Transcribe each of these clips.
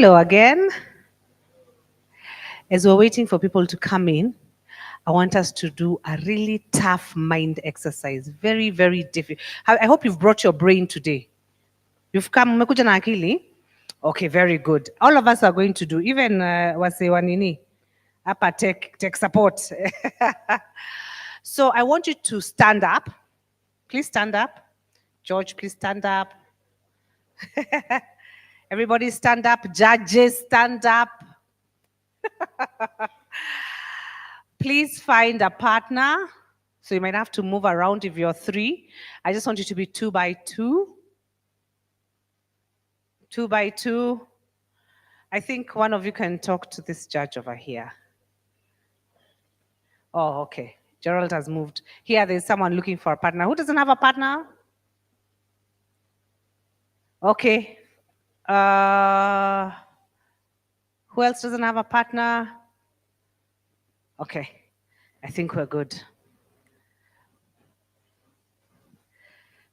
Hello again. As we're waiting for people to come in, I want us to do a really tough mind exercise. Very, very difficult. I hope you've brought your brain today. You've come, umekuja na akili? Okay, very good. All of us are going to do, even wase wanini, hapa tech support. So I want you to stand up. Please stand up. George, please stand up. Everybody stand up. Judges, stand up. Please find a partner. So you might have to move around if you're three. I just want you to be 2 by 2. 2 by 2. I think one of you can talk to this judge over here. Oh, okay. Gerald has moved. Here, there's someone looking for a partner. Who doesn't have a partner? Okay. Who else doesn't have a partner? Okay. I think we're good.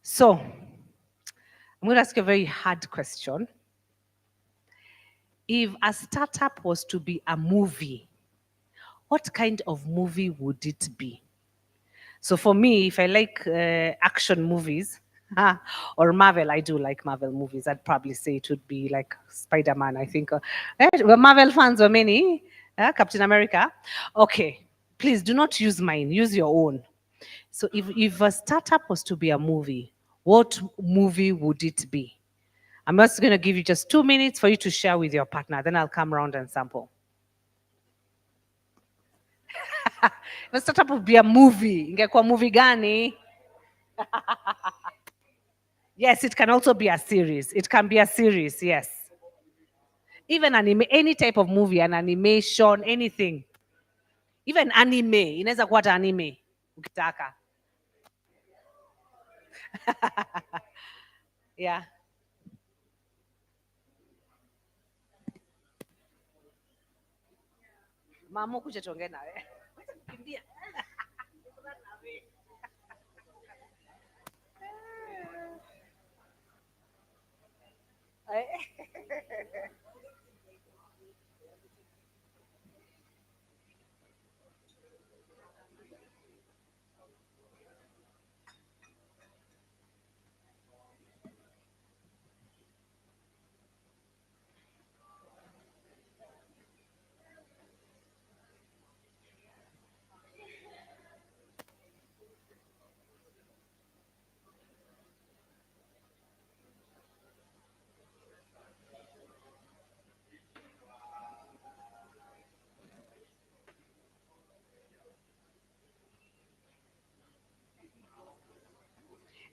So, I'm going to ask you a very hard question. If a startup was to be a movie, what kind of movie would it be? So for me, if I like action movies, or Marvel, I do like Marvel movies. I'd probably say it would be like Spider-Man. I think well, Marvel fans are many. Captain America. Okay, please do not use mine. Use your own. So if a startup was to be a movie, what movie would it be? I'm just going to give you just 2 minutes for you to share with your partner. Then I'll come around and sample. The startup would be a movie. Ingekuwa movie gani? Yes, it can also be a series. It can be a series, yes. Even anime, any type of movie, an animation, anything. Even anime, inaweza kuwa hata anime ukitaka. Yeah. Mama kuja tuongee nawe. Kimbia.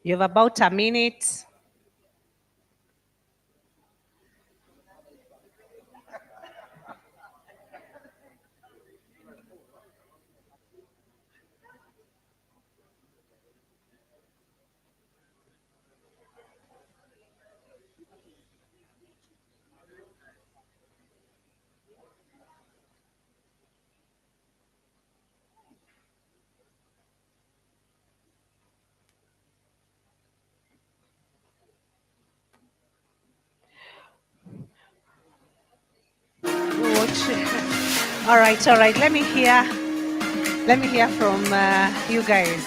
You have about a minute. All right. Let me hear from you guys.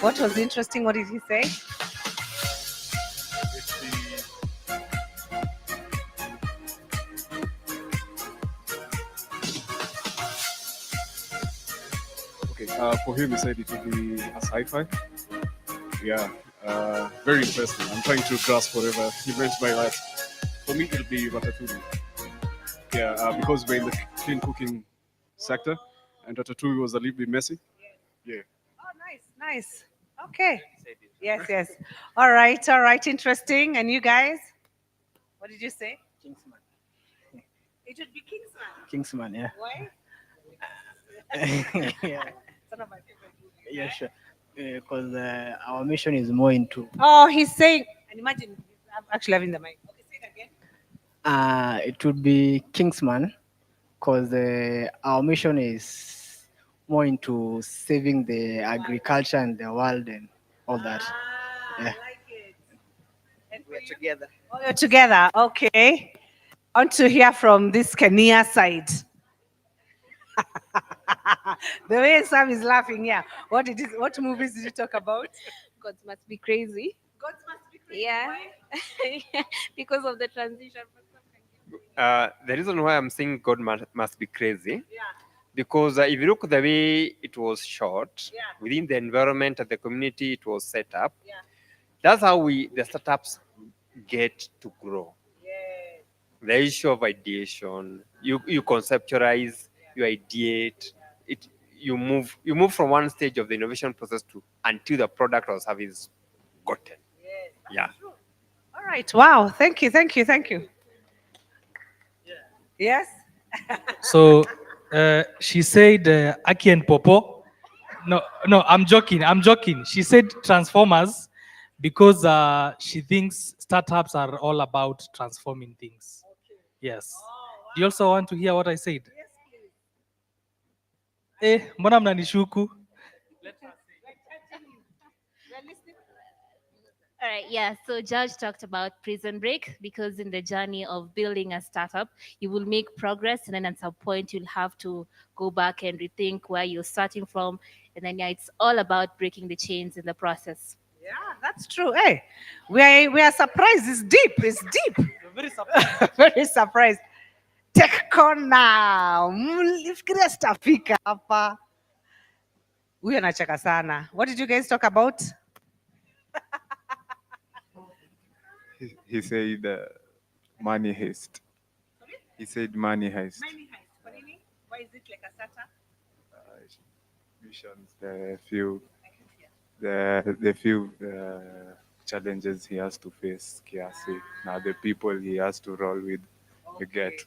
What was interesting? What did he say? Okay, for him, he said it would be a sci-fi. Yeah, very interesting. I'm trying to grasp whatever he meant by that. For me, it'll be ratatouille. Yeah, because we're in the clean cooking sector, and ratatouille was a little bit messy. Yeah. Oh, nice. Okay. Yes. All right. Interesting. And you guys? What did you say? Kingsman. It would be Kingsman. Kingsman, yeah. Why? Yeah. It's one of my favorite movies. Yeah, sure. Because our mission is more into. Oh, he's saying, and imagine, I'm actually having the mic. Okay, say it again. It would be Kingsman, because our mission is more into saving the agriculture and the world and all that. I Yeah. like it. And We're together. Oh, you're together. Okay. I want to hear from this Kenya side. The way Sam is laughing, yeah. What movies did you talk about? God must be crazy. Gods must be crazy. Yeah. Because of the transition. The reason why I'm saying God must be crazy, Yeah, because if you look the way it was shot, yeah, within the environment and the community it was set up, yeah. that's how the startups get to grow. Yes. The issue of ideation, you conceptualize, you ideate, it you move from one stage of the innovation process to until the product or service is gotten. Yes. That's Yeah. true. All right. Wow. Thank you. Thank you. Thank you. Yes. So she said Aki and Popo. No, no, I'm joking. I'm joking. She said Transformers because she thinks startups are all about transforming things. Yes. Do you also want to hear what I said? Yes, please. Mbona mnanishuku? We're listening. All right, yeah. So Judge talked about Prison Break because in the journey of building a startup, you will make progress, and then at some point you'll have to go back and rethink where you're starting from, and then yeah, it's all about breaking the chains in the process. Yeah, that's true. Hey, we are surprised. It's deep. It's deep. Very surprised. Very surprised. Tech corner. Mlifikiria sitafika hapa. Huyu anacheka sana. What did you guys talk about? He said money heist. He said money heist. Money heist. Kwa nini? Why is it like a startup? Missions, the few challenges he has to face kiasi. Now the people he has to roll with, you get.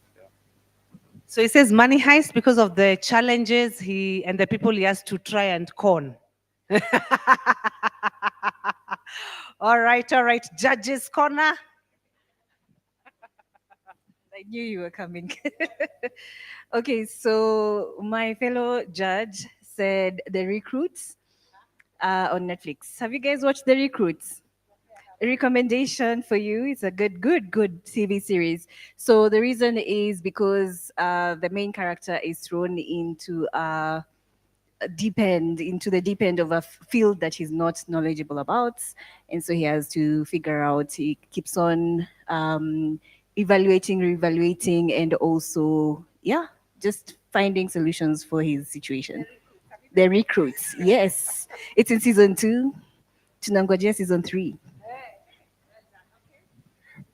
So he says money heist because of the challenges he and the people he has to try and con. All right, all right. Judges corner. I knew you were coming. Okay, so my fellow judge said The Recruits on Netflix. Have you guys watched The Recruits? A recommendation for you. It's a good TV series. So the reason is because the main character is thrown into the deep end of a field that he's not knowledgeable about, and so he has to figure out. He keeps on evaluating, reevaluating, and also just finding solutions for his situation. The Recruits, yes, it's in season 2. Tunangojea season 3.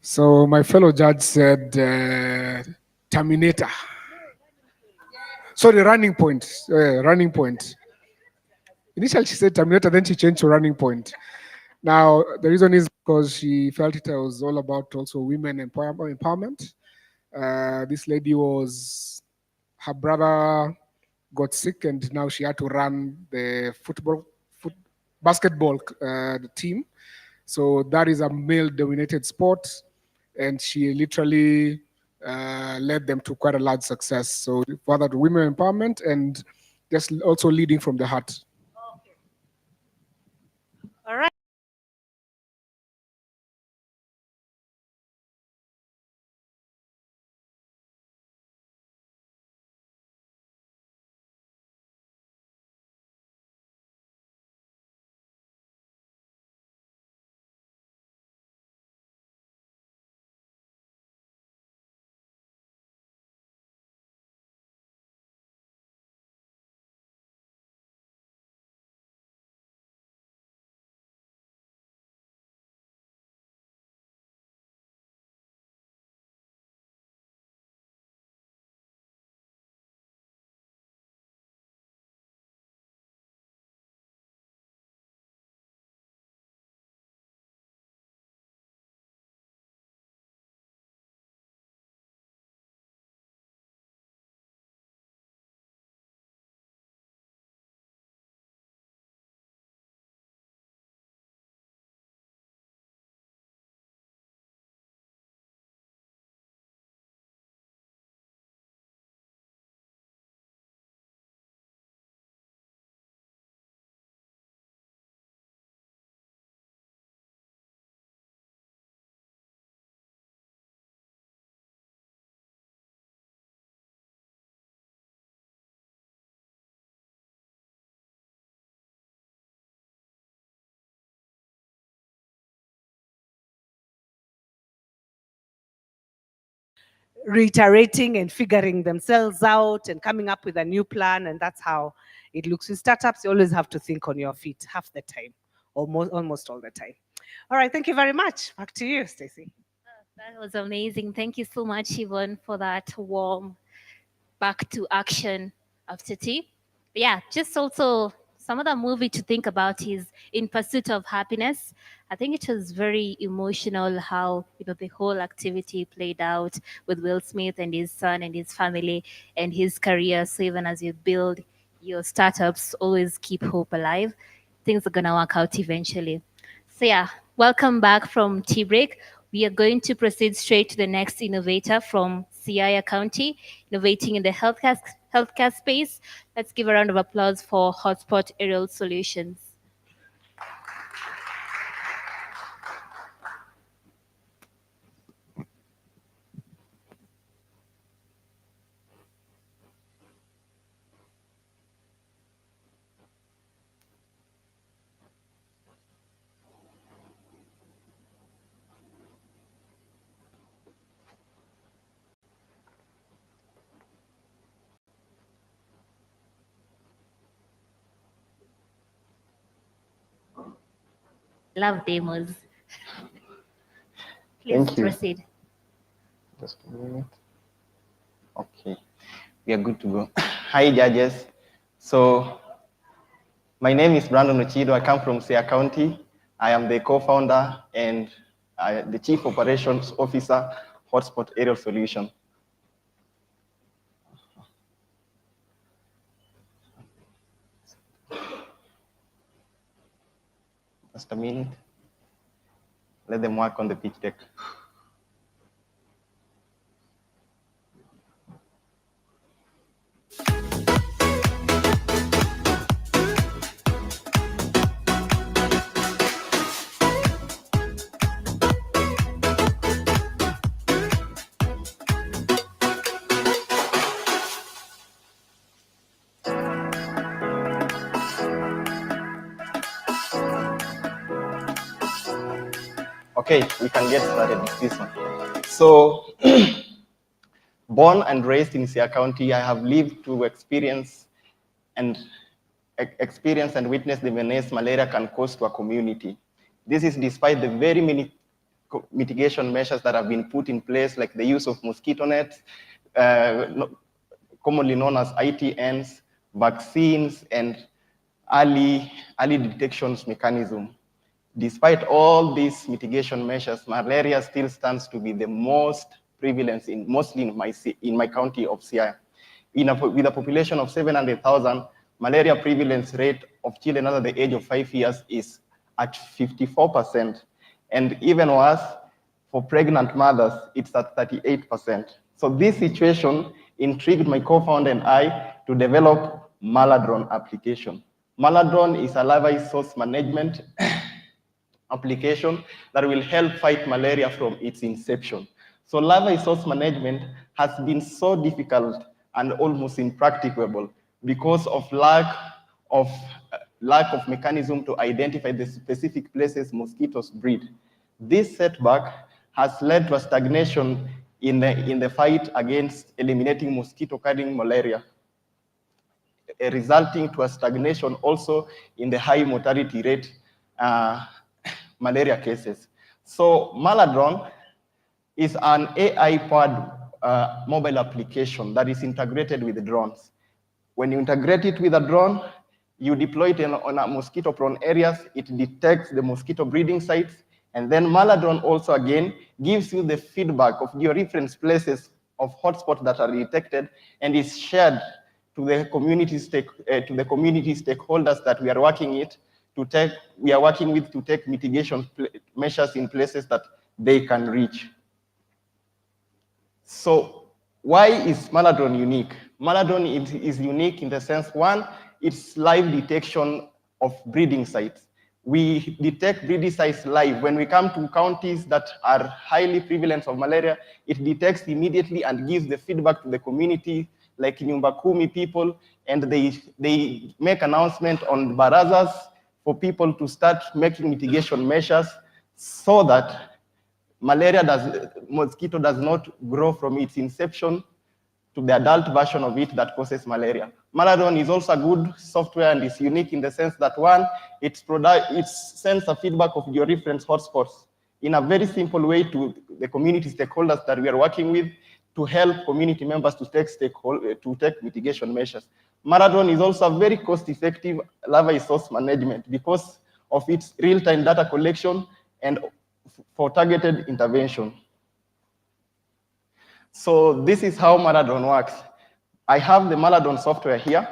So my fellow judge said Terminator. Sorry, Running Point. Running Point. Initially she said Terminator, then she changed to Running Point. Now the reason is because she felt it was all about also women empowerment. This lady was her brother got sick and now she had to run the basketball the team. So that is a male-dominated sport, and she literally led them to quite a large success. So further to women empowerment and just also leading from the heart. All right. reiterating and figuring themselves out and coming up with a new plan, and that's how it looks. With startups, you always have to think on your feet half the time, almost all the time. All right, thank you very much. Back to you, Stacey. That was amazing. Thank you so much, Yvonne, for that warm back to action after tea. Yeah, just also some other movie to think about is In Pursuit of Happiness. I think it was very emotional how the whole activity played out with Will Smith and his son and his family and his career. So even as you build your startups, always keep hope alive. Things are gonna work out eventually. So yeah, welcome back from tea break. We are going to proceed straight to the next innovator from Siaya County, innovating in the healthcare space. Let's give a round of applause for Hotspot Aerial Solutions. Love demos. Please Thank you. proceed. Just a minute. Okay, we are good to go. Hi, judges. So, my name is Brandon Ochido. I come from Sia County. I am the co-founder and the Chief Operations Officer, Hotspot Aerial Solution. Just a minute. Let them work on the pitch deck. Okay, we can get started with this one. So, born and raised in Sia County, I have lived to experience and witness the menace malaria can cause to a community. This is despite the very many mitigation measures that have been put in place, like the use of mosquito nets, commonly known as ITNs, vaccines, and early detections mechanism. Despite all these mitigation measures, malaria still stands to be the most prevalent mostly in my county of Siaya. With a population of 700,000, malaria prevalence rate of children under the age of 5 years is at 54%. And even worse, for pregnant mothers, it's at 38%. So this situation intrigued my co-founder and I to develop Maladron application. Maladron is a larvae source management application that will help fight malaria from its inception. So larvae source management has been so difficult and almost impracticable because of lack of mechanism to identify the specific places mosquitoes breed. This setback has led to a stagnation in the fight against eliminating mosquito-carrying malaria, resulting to a stagnation also in the high mortality rate malaria cases. So Maladron is an AI-powered mobile application that is integrated with the drones. When you integrate it with a drone, you deploy it on a mosquito-prone areas, it detects the mosquito breeding sites, and then Maladron also again gives you the feedback of your reference places of hotspots that are detected and is shared to the community stakeholders that we are working with to take mitigation measures in places that they can reach. So why is Maladron unique? Maladron is unique in the sense, one, it's live detection of breeding sites. We detect breeding sites live. When we come to counties that are highly prevalent of malaria, it detects immediately and gives the feedback to the community, like Nyumba Kumi people, and they make announcement on barazas for people to start making mitigation measures so that mosquito does not grow from its inception to the adult version of it that causes malaria. Maladon is also a good software and is unique in the sense that one, it sends a feedback of your reference hotspots in a very simple way to the community stakeholders that we are working with to help community members to take mitigation measures. Maladon is also a very cost-effective larvae source management because of its real-time data collection and for targeted intervention. So this is how Maladon works. I have the Maladon software here.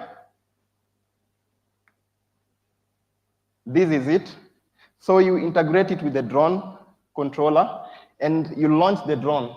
This is it. So you integrate it with the drone controller and you launch the drone.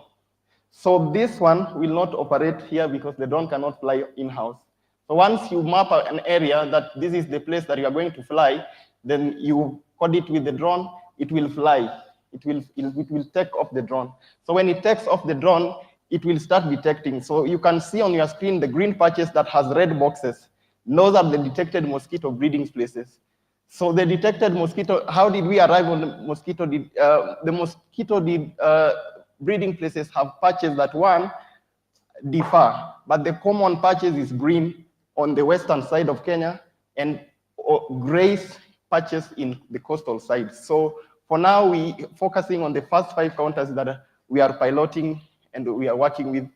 So this one will not operate here because the drone cannot fly in-house. So once you map an area that this is the place that you are going to fly, then you code it with the drone, it will fly. It will take off the drone. So when it takes off the drone, it will start detecting. So you can see on your screen the green patches that has red boxes. Those are the detected mosquito breeding places. So the detected mosquito, how did we arrive on the mosquito? The mosquito breeding places have patches that one differ, but the common patches is green on the western side of Kenya and grayish patches in the coastal side. So for now, we focusing on the first 5 counters that we are piloting and we are working with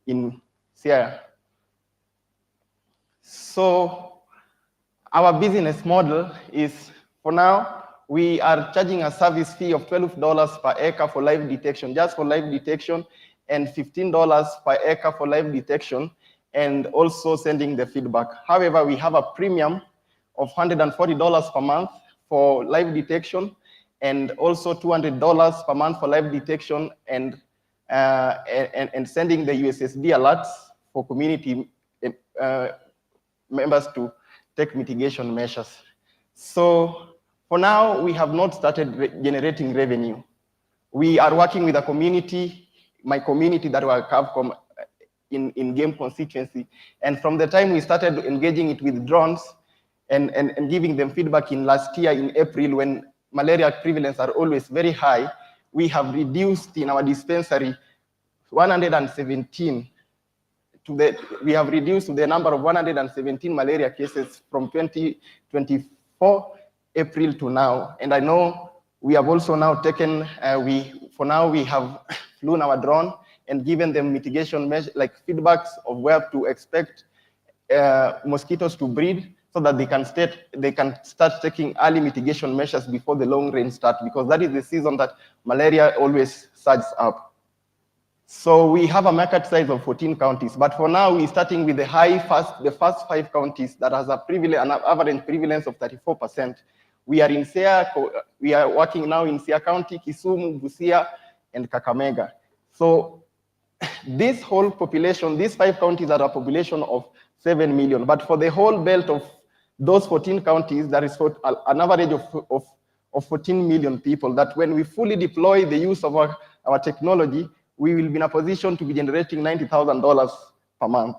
in Siaya. So our business model is, for now, we are charging a service fee of $12 per acre for live detection, just for live detection, and $15 per acre for live detection, and also sending the feedback. However, we have a premium of $140 per month for live detection, and also $200 per month for live detection and sending the USSD alerts for community members to take mitigation measures. So for now, we have not started generating revenue. We are working with a community, my community that I have from in game constituency. And from the time we started engaging it with drones and giving them feedback in last year in April when malaria prevalence are always very high, we have reduced in our dispensary 117 we have reduced the number of 117 malaria cases from 2024 April to now. And I know we have also now taken, for now we have flown our drone and given them mitigation measures, like feedbacks of where to expect mosquitoes to breed so that they can start taking early mitigation measures before the long rain start, because that is the season that malaria always surges up. So we have a market size of 14 counties, but for now we're starting with the first 5 counties that has an average prevalence of 34%. We are in Siaya, we are working now in Siaya County, Kisumu, Busia, and Kakamega. So this whole population, these 5 counties are a population of 7 million, but for the whole belt of those 14 counties, there is an average of 14 million people, that when we fully deploy the use of our technology, we will be in a position to be generating $90,000 per month.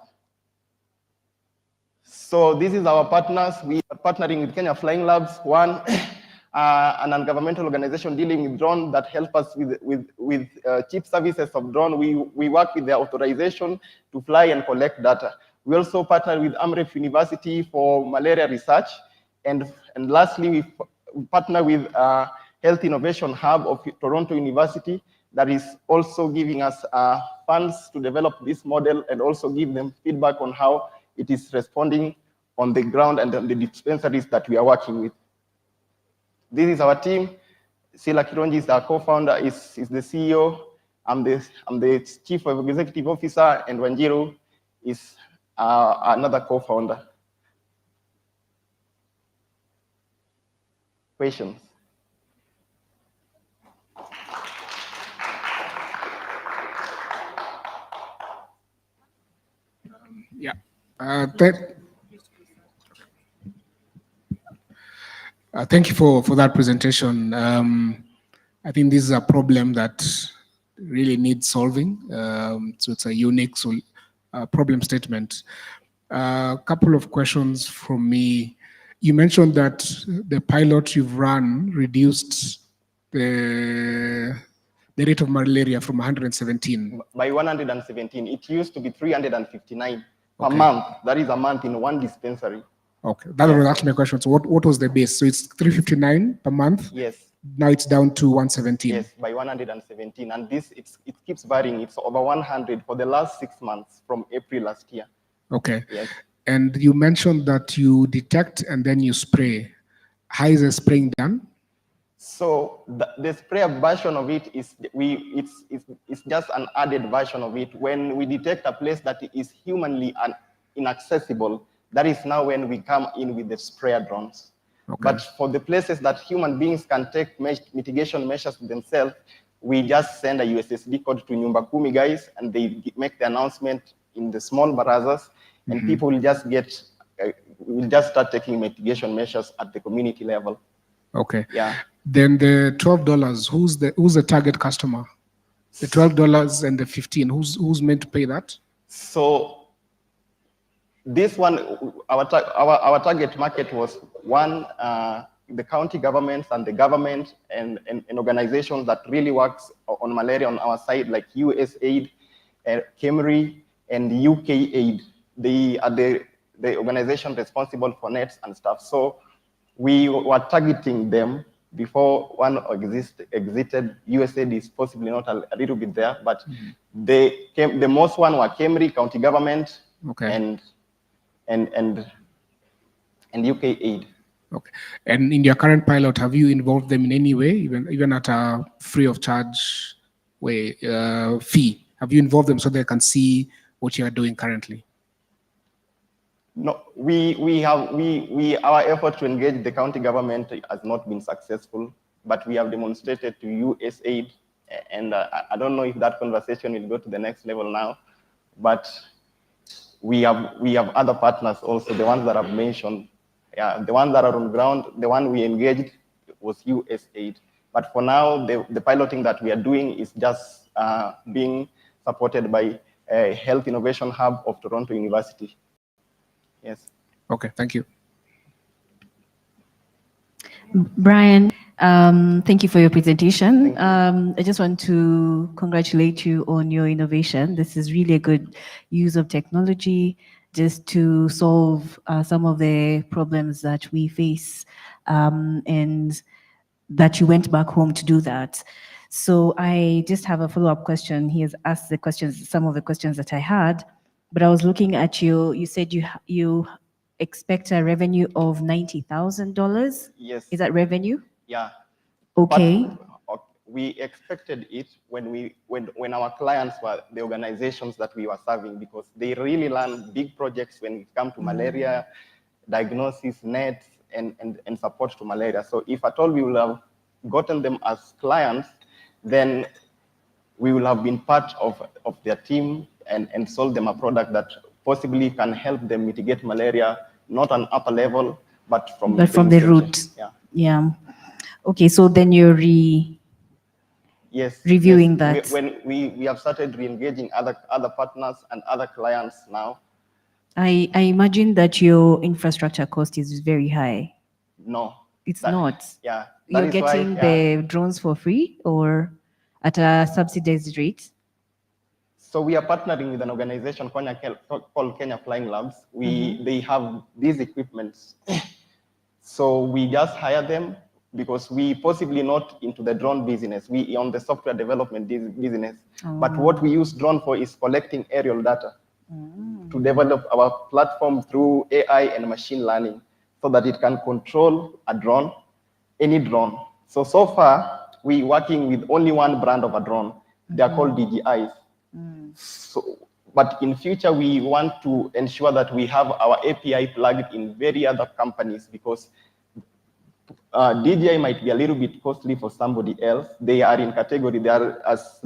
So this is our partners. We are partnering with Kenya Flying Labs, one, an non-governmental organization dealing with drone that help us with cheap services of drone. We work with the authorization to fly and collect data. We also partner with Amref University for malaria research. And lastly, we partner with Health Innovation Hub of Toronto University that is also giving us funds to develop this model and also give them feedback on how it is responding on the ground and on the dispensaries that we are working with. This is our team. Sila Kironji is our co-founder, is the CEO. I'm the Chief Executive Officer, and Wanjiru is another co-founder. Questions? Yeah. Thank you for that presentation. I think this is a problem that really needs solving. So it's a unique problem statement. A couple of questions from me. You mentioned that the pilot you've run reduced the the rate of malaria from 117? By 117. It used to be 359 per Okay. month. That is a month in one dispensary. Okay, that was actually my question. So what was the base? So it's 359 per month. Yes. Now it's down to 117. Yes, by 117. And this, it keeps varying. It's over 100 for the last 6 months from April last year. Okay. Yes. And you mentioned that you detect and then you spray. How is the spraying done? So the spray version of it is it's just an added version of it. When we detect a place that is humanly inaccessible, that is now when we come in with the sprayer drones. Okay. But for the places that human beings can take mitigation measures themselves, we just send a USSD code to Nyumba Kumi guys, and they make the announcement in the small barazas, and people will just will just start taking mitigation measures at the community level. Okay. Yeah. Then the $12, who's the target customer? The $12 and the 15, who's meant to pay that? So this one, our target market was one, the county governments and the government and organizations that really works on malaria on our side, like USAID, KEMRI, and UKAID. They are the organization responsible for nets and stuff. So we were targeting them before one exited. USAID is possibly not a little bit there, but the most one were KEMRI, county government, okay, and UKAID. Okay. And in your current pilot, have you involved them in any way, even at a free of charge way fee? Have you involved them so they can see what you are doing currently? No, our effort to engage the county government has not been successful, but we have demonstrated to USAID, and I don't know if that conversation will go to the next level now, but we have other partners also, the ones that I've mentioned. Yeah, the ones that are on ground, the one we engaged was USAID. But for now, the piloting that we are doing is just being supported by a Health Innovation Hub of Toronto University. Yes. Okay, thank you. Brian, thank you for your presentation. I just want to congratulate you on your innovation. This is really a good use of technology just to solve some of the problems that we face, and that you went back home to do that. So I just have a follow-up question. He has asked the questions, some of the questions that I had, but I was looking at you said you expect a revenue of $90,000. Yes. Is that revenue? Yeah. Okay. But we expected it when our clients were the organizations that we were serving, because they really learn big projects when it comes to malaria, diagnosis, nets, and support to malaria. So if at all we will have gotten them as clients, then we will have been part of their team and sold them a product that possibly can help them mitigate malaria, not on upper level, but from the root. Yeah. Yeah. Okay, so then you're reviewing that. When we have started re-engaging other partners and other clients now. I imagine that your infrastructure cost is very high. No. It's not. Yeah. You're getting the drones for free or at a subsidized rate? So we are partnering with an organization called Kenya Flying Labs. They have these equipments. So we just hire them because we possibly not into the drone business. We on the software development business. But what we use drone for is collecting aerial data to develop our platform through AI and machine learning so that it can control a drone, any drone. So far, we're working with only one brand of a drone. They are called DJIs. So, but in future, we want to ensure that we have our API plugged in very other companies, because DJI might be a little bit costly for somebody else. They are in category, they are as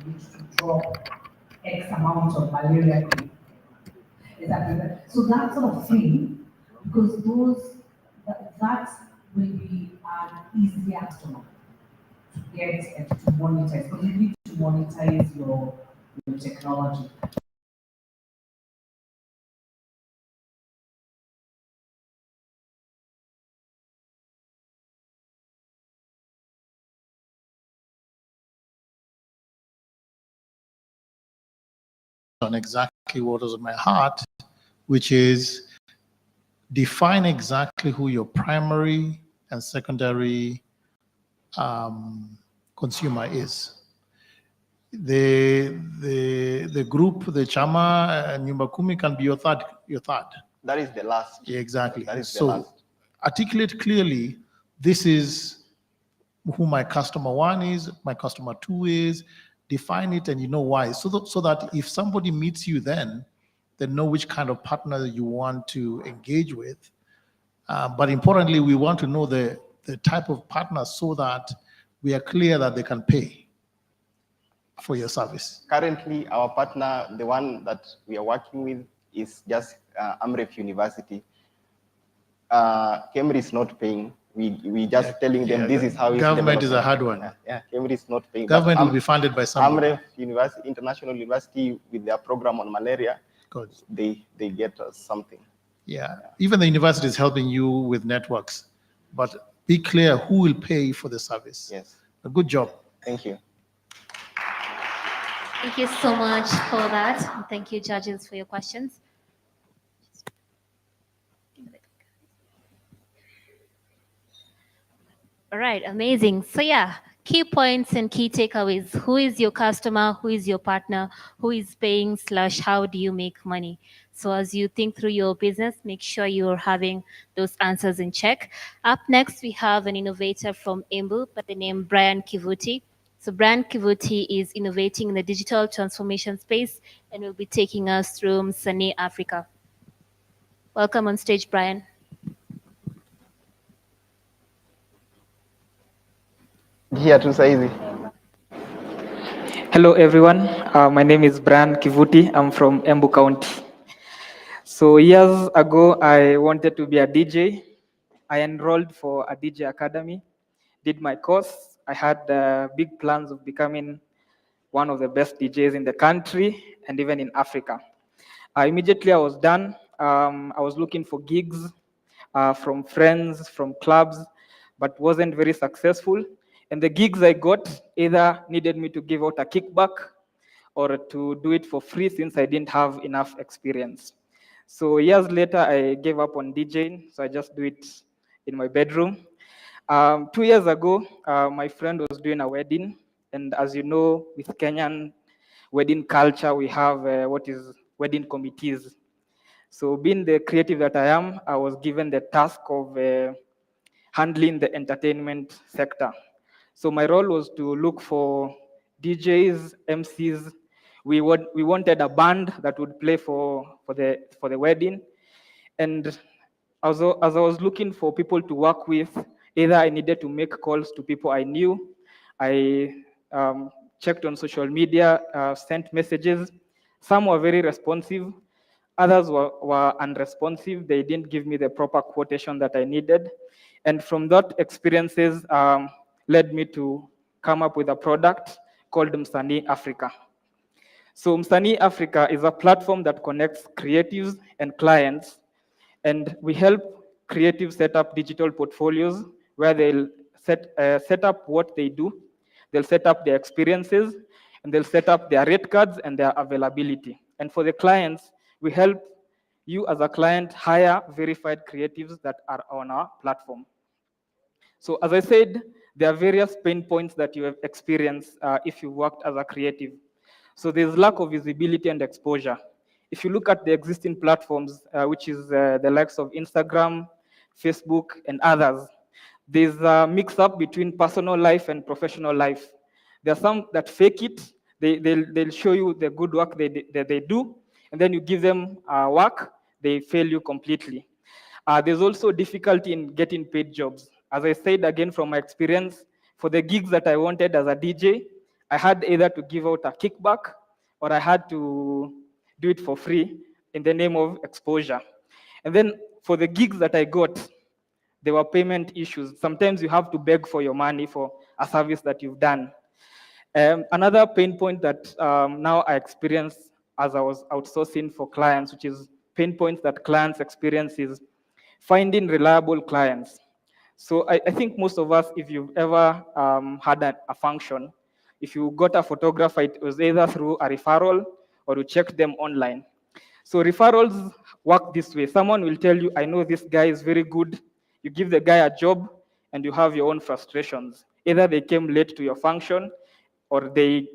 need to drop X amount of malaria claim. So that sort of thing, because that will be an easier customer to get and to monetize, because you need to monetize your technology. On exactly what was in my heart, which is define exactly who your primary and secondary consumer is. The group, the chama, nyumba kumi can be your third. That is the last. Yeah, exactly. That is the So last. articulate clearly, this is who my customer one is, my customer two is, define it and you know why. So that if somebody meets you then, they know which kind of partner you want to engage with. But importantly, we want to know the type of partner so that we are clear that they can pay for your service. Currently, our partner, the one that we are working with, is just Amref University. Cambridge is not paying. We just telling them this is how it's government is a developing. hard one. Yeah, Cambridge is not paying. Government will be funded by somebody. Amref University, International University, with their program on malaria, Good. they get us something. Yeah, even the university is helping you with networks, but be clear who will pay for the service. Yes. A good job. Thank you. Thank you so much for that. And thank you, judges, for your questions. All right, amazing. So yeah, key points and key takeaways. Who is your customer? Who is your partner? Who is paying / how do you make money? So as you think through your business, make sure you're having those answers in check. Up next, we have an innovator from Embu by the name Brian Kivuti. So Brian Kivuti is innovating in the digital transformation space and will be taking us through Msanii Africa. Welcome on stage, Brian. Here to Saizi. Hello everyone, my name is Brian Kivuti. I'm from Embu County. So years ago, I wanted to be a DJ. I enrolled for a DJ academy, did my course. I had big plans of becoming one of the best DJs in the country and even in Africa. Immediately I was done. I was looking for gigs from friends, from clubs, but wasn't very successful. And the gigs I got either needed me to give out a kickback or to do it for free since I didn't have enough experience. So years later, I gave up on DJing, so I just do it in my bedroom. 2 years ago, my friend was doing a wedding, and as you know, with Kenyan wedding culture, we have what is wedding committees. So being the creative that I am, I was given the task of handling the entertainment sector. So my role was to look for DJs, MCs. We wanted a band that would play for the wedding. And as I was looking for people to work with, either I needed to make calls to people I knew. I checked on social media, sent messages. Some were very responsive. Others were unresponsive. They didn't give me the proper quotation that I needed. And from that experiences led me to come up with a product called Msanii Africa. So Msanii Africa is a platform that connects creatives and clients, and we help creatives set up digital portfolios where they'll set up what they do, they'll set up their experiences, and they'll set up their rate cards and their availability. And for the clients, we help you as a client hire verified creatives that are on our platform. So as I said, there are various pain points that you have experienced if you worked as a creative. So there's lack of visibility and exposure. If you look at the existing platforms, which is the likes of Instagram, Facebook, and others, there's a mix-up between personal life and professional life. There are some that fake it. They'll show you the good work they do, and then you give them work, they fail you completely. There's also difficulty in getting paid jobs. As I said again from my experience, for the gigs that I wanted as a DJ, I had either to give out a kickback or I had to do it for free in the name of exposure. And then for the gigs that I got, there were payment issues. Sometimes you have to beg for your money for a service that you've done. Another pain point that now I experience as I was outsourcing for clients, which is pain points that clients experience, is finding reliable clients. So I think most of us, if you've ever had a function, if you got a photographer, it was either through a referral or you checked them online. So referrals work this way. Someone will tell you, I know this guy is very good. You give the guy a job and you have your own frustrations. Either they came late to your function or they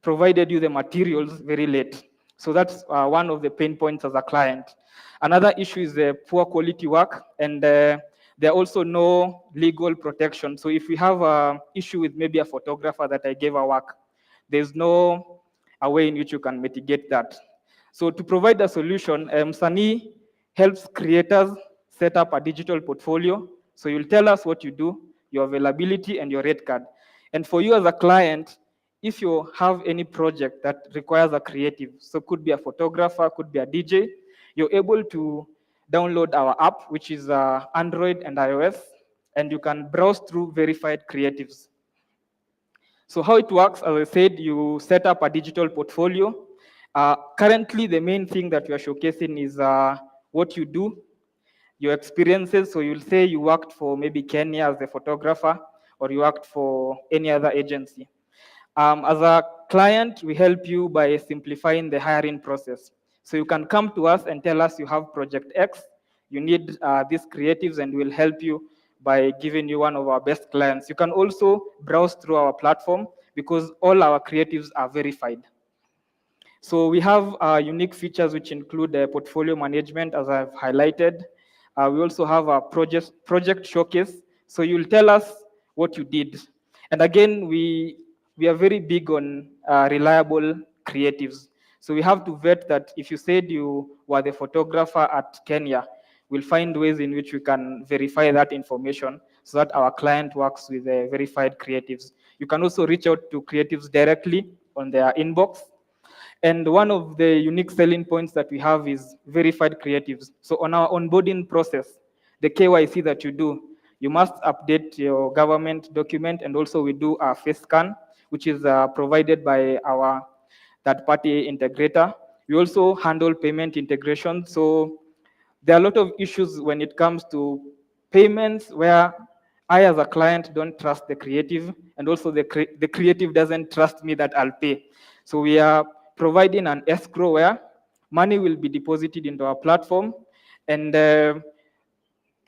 provided you the materials very late. So that's one of the pain points as a client. Another issue is the poor quality work, and there are also no legal protection. So if we have an issue with maybe a photographer that I gave a work, there's no a way in which you can mitigate that. So to provide a solution, Sani helps creators set up a digital portfolio. So you'll tell us what you do, your availability, and your rate card. And for you as a client, if you have any project that requires a creative, so could be a photographer, could be a DJ, you're able to download our app, which is Android and iOS, and you can browse through verified creatives. So how it works, as I said, you set up a digital portfolio. Currently, the main thing that you are showcasing is what you do, your experiences. So you'll say you worked for maybe Kenya as a photographer, or you worked for any other agency. As a client, we help you by simplifying the hiring process. So you can come to us and tell us you have project X, you need these creatives, and we'll help you by giving you one of our best clients. You can also browse through our platform because all our creatives are verified. So we have unique features which include portfolio management, as I've highlighted. We also have a project showcase. So you'll tell us what you did. And again, we are very big on reliable creatives. So we have to vet that if you said you were the photographer at Kenya, we'll find ways in which we can verify that information so that our client works with verified creatives. You can also reach out to creatives directly on their inbox. And one of the unique selling points that we have is verified creatives. So on our onboarding process, the KYC that you do, you must update your government document, and also we do a face scan, which is provided by our third-party integrator. We also handle payment integration. So there are a lot of issues when it comes to payments where I, as a client, don't trust the creative, and also the creative doesn't trust me that I'll pay. So we are providing an escrow where money will be deposited into our platform, and the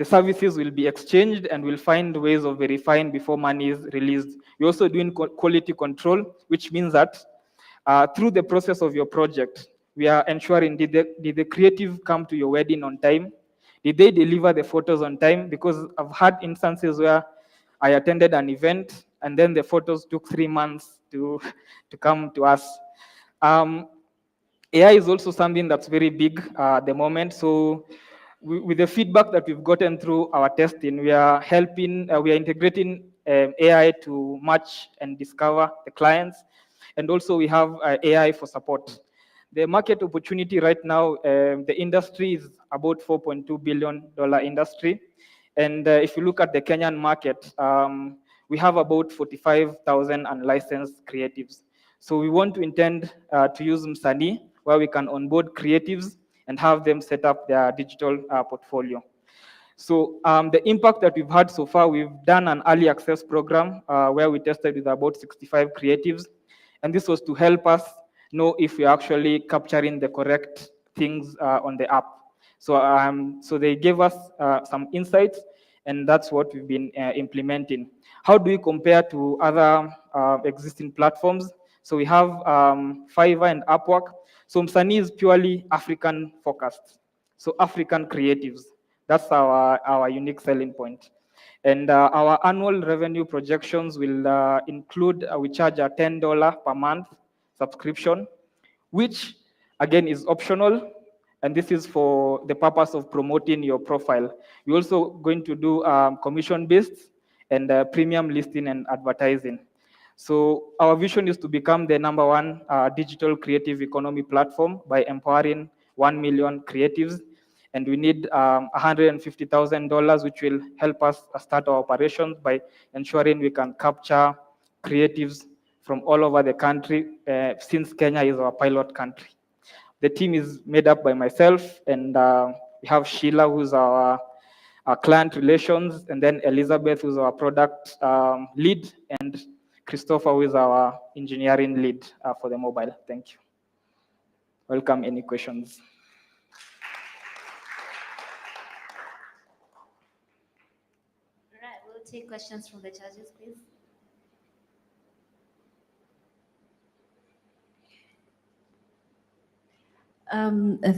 services will be exchanged, and we'll find ways of verifying before money is released. We're also doing quality control, which means that through the process of your project, we are ensuring, did the creative come to your wedding on time? Did they deliver the photos on time? Because I've had instances where I attended an event and then the photos took 3 months to come to us. AI is also something that's very big at the moment. So with the feedback that we've gotten through our testing, we are integrating AI to match and discover the clients. And also we have AI for support. The market opportunity right now, the industry is about $4.2 billion industry. And if you look at the Kenyan market, we have about 45,000 unlicensed creatives. So we want to intend to use Msani, where we can onboard creatives and have them set up their digital portfolio. So the impact that we've had so far, we've done an early access program where we tested with about 65 creatives. And this was to help us know if we're actually capturing the correct things on the app. So they gave us some insights, and that's what we've been implementing. How do we compare to other existing platforms? So we have Fiverr and Upwork. So Msani is purely African focused. So African creatives, that's our unique selling point. And our annual revenue projections will include, we charge a $10 per month subscription, which again is optional. And this is for the purpose of promoting your profile. We're also going to do commission-based and premium listing and advertising. So our vision is to become the #1 digital creative economy platform by empowering 1 million creatives. And we need $150,000, which will help us start our operations by ensuring we can capture creatives from all over the country, since Kenya is our pilot country. The team is made up by myself, and we have Sheila, who's our client relations, and then Elizabeth, who's our product lead, and Christopher, who is our engineering lead for the mobile. Thank you. Welcome. Any questions? Right, we'll take questions from the judges, please.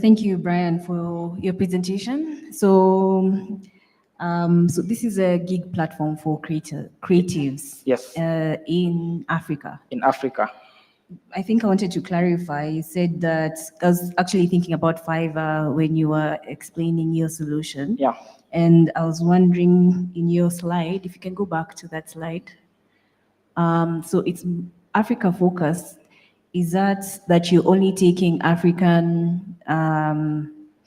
Thank you, Brian, for your presentation. So this is a gig platform for creatives. Yes. In Africa. In Africa. I think I wanted to clarify. You said that I was actually thinking about Fiverr when you were explaining your solution. Yeah. And I was wondering in your slide, if you can go back to that slide. So it's Africa focused. Is that you're only taking African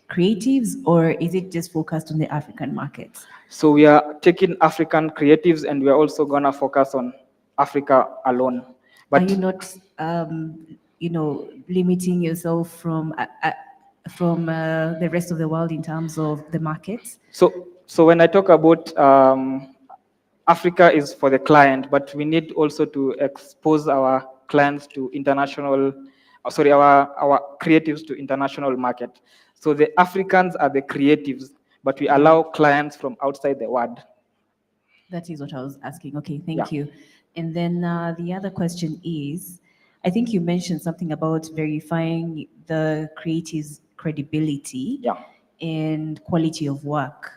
creatives, or is it just focused on the African markets? So we are taking African creatives, and we are also gonna focus on Africa alone. But are you not, limiting yourself from the rest of the world in terms of the markets? So when I talk about Africa is for the client, but we need also to expose our clients to international, our creatives to international market. So the Africans are the creatives, but we allow clients from outside the world. That is what I was asking. Okay, thank you. And then the other question is, I think you mentioned something about verifying the creative's credibility and quality of work.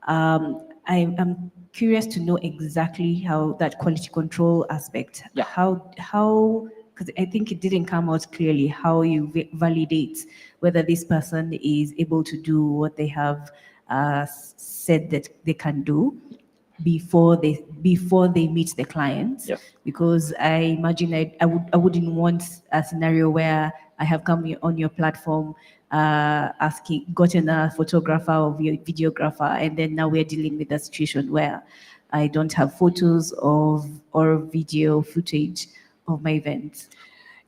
I'm curious to know exactly how that quality control aspect, how, because I think it didn't come out clearly how you validate whether this person is able to do what they have said that they can do before they meet the clients. Because I imagine I wouldn't want a scenario where I have come on your platform gotten a photographer or videographer, and then now we're dealing with a situation where I don't have photos or video footage of my event.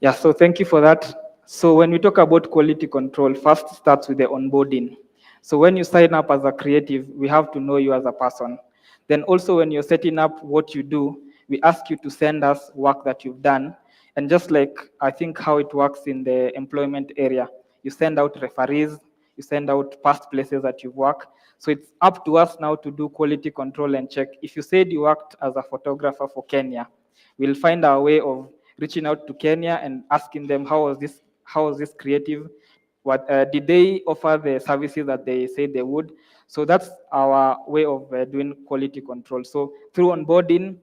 Yeah, so thank you for that. So when we talk about quality control, first starts with the onboarding. So when you sign up as a creative, we have to know you as a person. Then also when you're setting up what you do, we ask you to send us work that you've done. And just like I think how it works in the employment area, you send out referees, you send out past places that you've worked. So it's up to us now to do quality control and check. If you said you worked as a photographer for Kenya, we'll find our way of reaching out to Kenya and asking them how was this creative? What did they offer the services that they said they would? So that's our way of doing quality control. So through onboarding,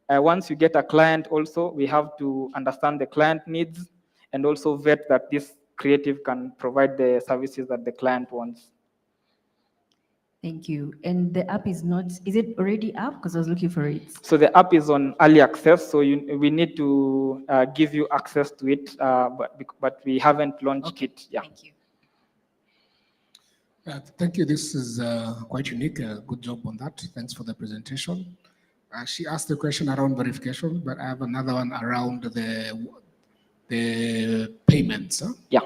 once you get a client also, we have to understand the client needs and also vet that this creative can provide the services that the client wants. Thank you. And the app is it already up? Because I was looking for it. So the app is on early access, so we need to give you access to it, but we haven't launched it. Yeah. Thank you. Thank you. This is quite unique. Good job on that. Thanks for the presentation. She asked the question around verification, but I have another one around the payments. Huh? Yeah.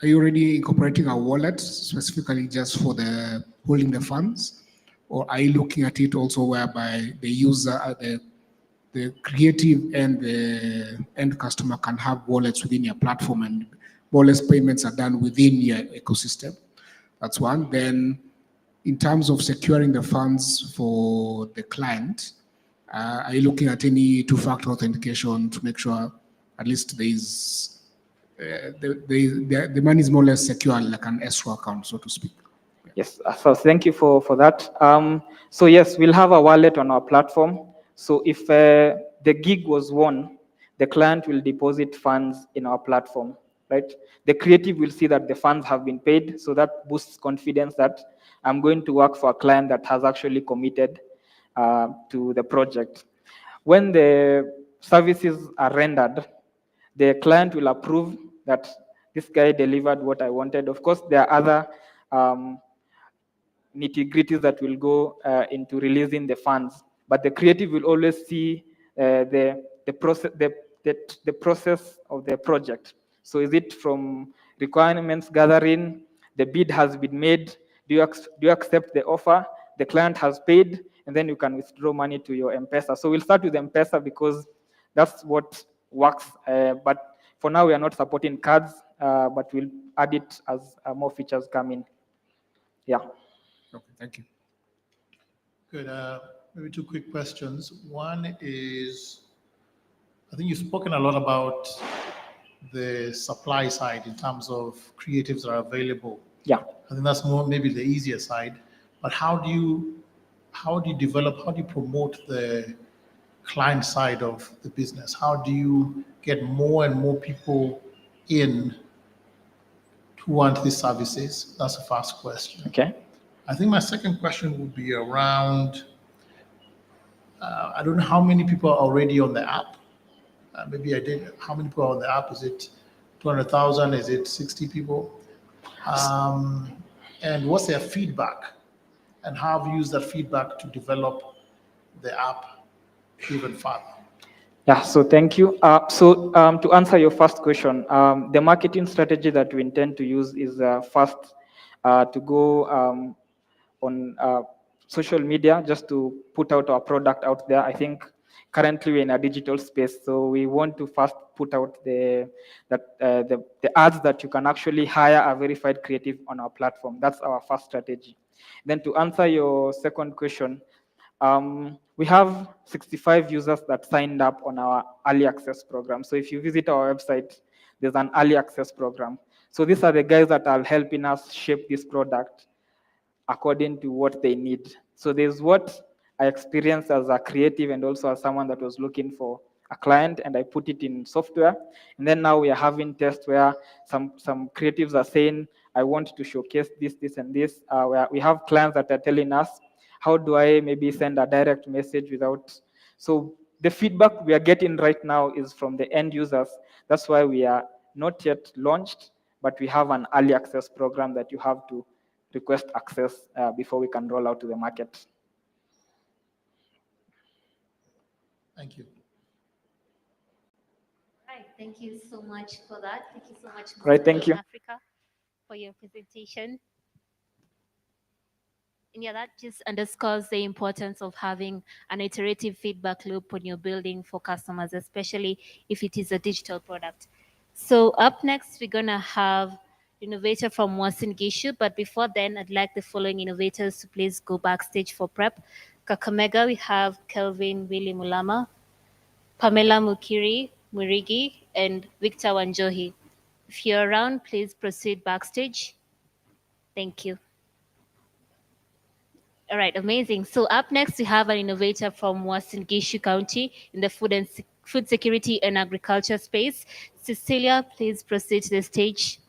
Are you already incorporating a wallet specifically just for the holding the funds, or are you looking at it also whereby the user, the creative and the end customer can have wallets within your platform and wallet payments are done within your ecosystem? That's one. Then in terms of securing the funds for the client, are you looking at any two-factor authentication to make sure at least there is the money is more or less secure, like an escrow account, so to speak? Yes, so thank you for that. So yes, we'll have a wallet on our platform. So if the gig was won, the client will deposit funds in our platform, right? The creative will see that the funds have been paid, so that boosts confidence that I'm going to work for a client that has actually committed. to the project. When the services are rendered, the client will approve that this guy delivered what I wanted. Of course, there are other nitty-gritties that will go into releasing the funds, but the creative will always see the process of the project. So is it from requirements gathering, the bid has been made, do you accept the offer, the client has paid, and then you can withdraw money to your M-Pesa. So we'll start with M-Pesa because that's what works, but for now we are not supporting cards, but we'll add it as more features come in. Yeah. Okay, thank you. Good. Maybe two quick questions. One is, I think you've spoken a lot about the supply side in terms of creatives that are available. Yeah. I think that's more maybe the easier side. But how do you develop, how do you promote the client side of the business? How do you get more and more people in who want these services? That's the first question. Okay. I think my second question would be around, I don't know how many people are already on the app. Maybe I did. How many people are on the app? Is it 200,000? Is it 60 people? And what's their feedback? And how have you used that feedback to develop the app even further? Yeah, so thank you. To answer your first question, the marketing strategy that we intend to use is first to go on social media just to put out our product out there. I think currently we're in a digital space, so we want to first put out the ads that you can actually hire a verified creative on our platform. That's our first strategy. Then to answer your second question, we have 65 users that signed up on our early access program. So if you visit our website, there's an early access program. So these are the guys that are helping us shape this product according to what they need. So there's what I experienced as a creative and also as someone that was looking for a client, and I put it in software. And then now we are having tests where some creatives are saying, I want to showcase this, this, and this. Where we have clients that are telling us, how do I maybe send a direct message without? So the feedback we are getting right now is from the end users. That's why we are not yet launched, but we have an early access program that you have to request access before we can roll out to the market. Thank you. Right, thank you so much for that. Thank you so much, Right, thank you. Africa, for your presentation. And yeah, that just underscores the importance of having an iterative feedback loop when you're building for customers, especially if it is a digital product. So up next, we're going to have innovator from Wasin Gishu. But before then, I'd like the following innovators to please go backstage for prep. Kakamega, we have Kelvin Willy Mulama, Pamela Mukiri Murigi, and Victor Wanjohi. If you're around, please proceed backstage. Thank you. All right, amazing. So up next, we have an innovator from Wasin Gishu County in the food security and agriculture space. Cecilia, please proceed to the stage.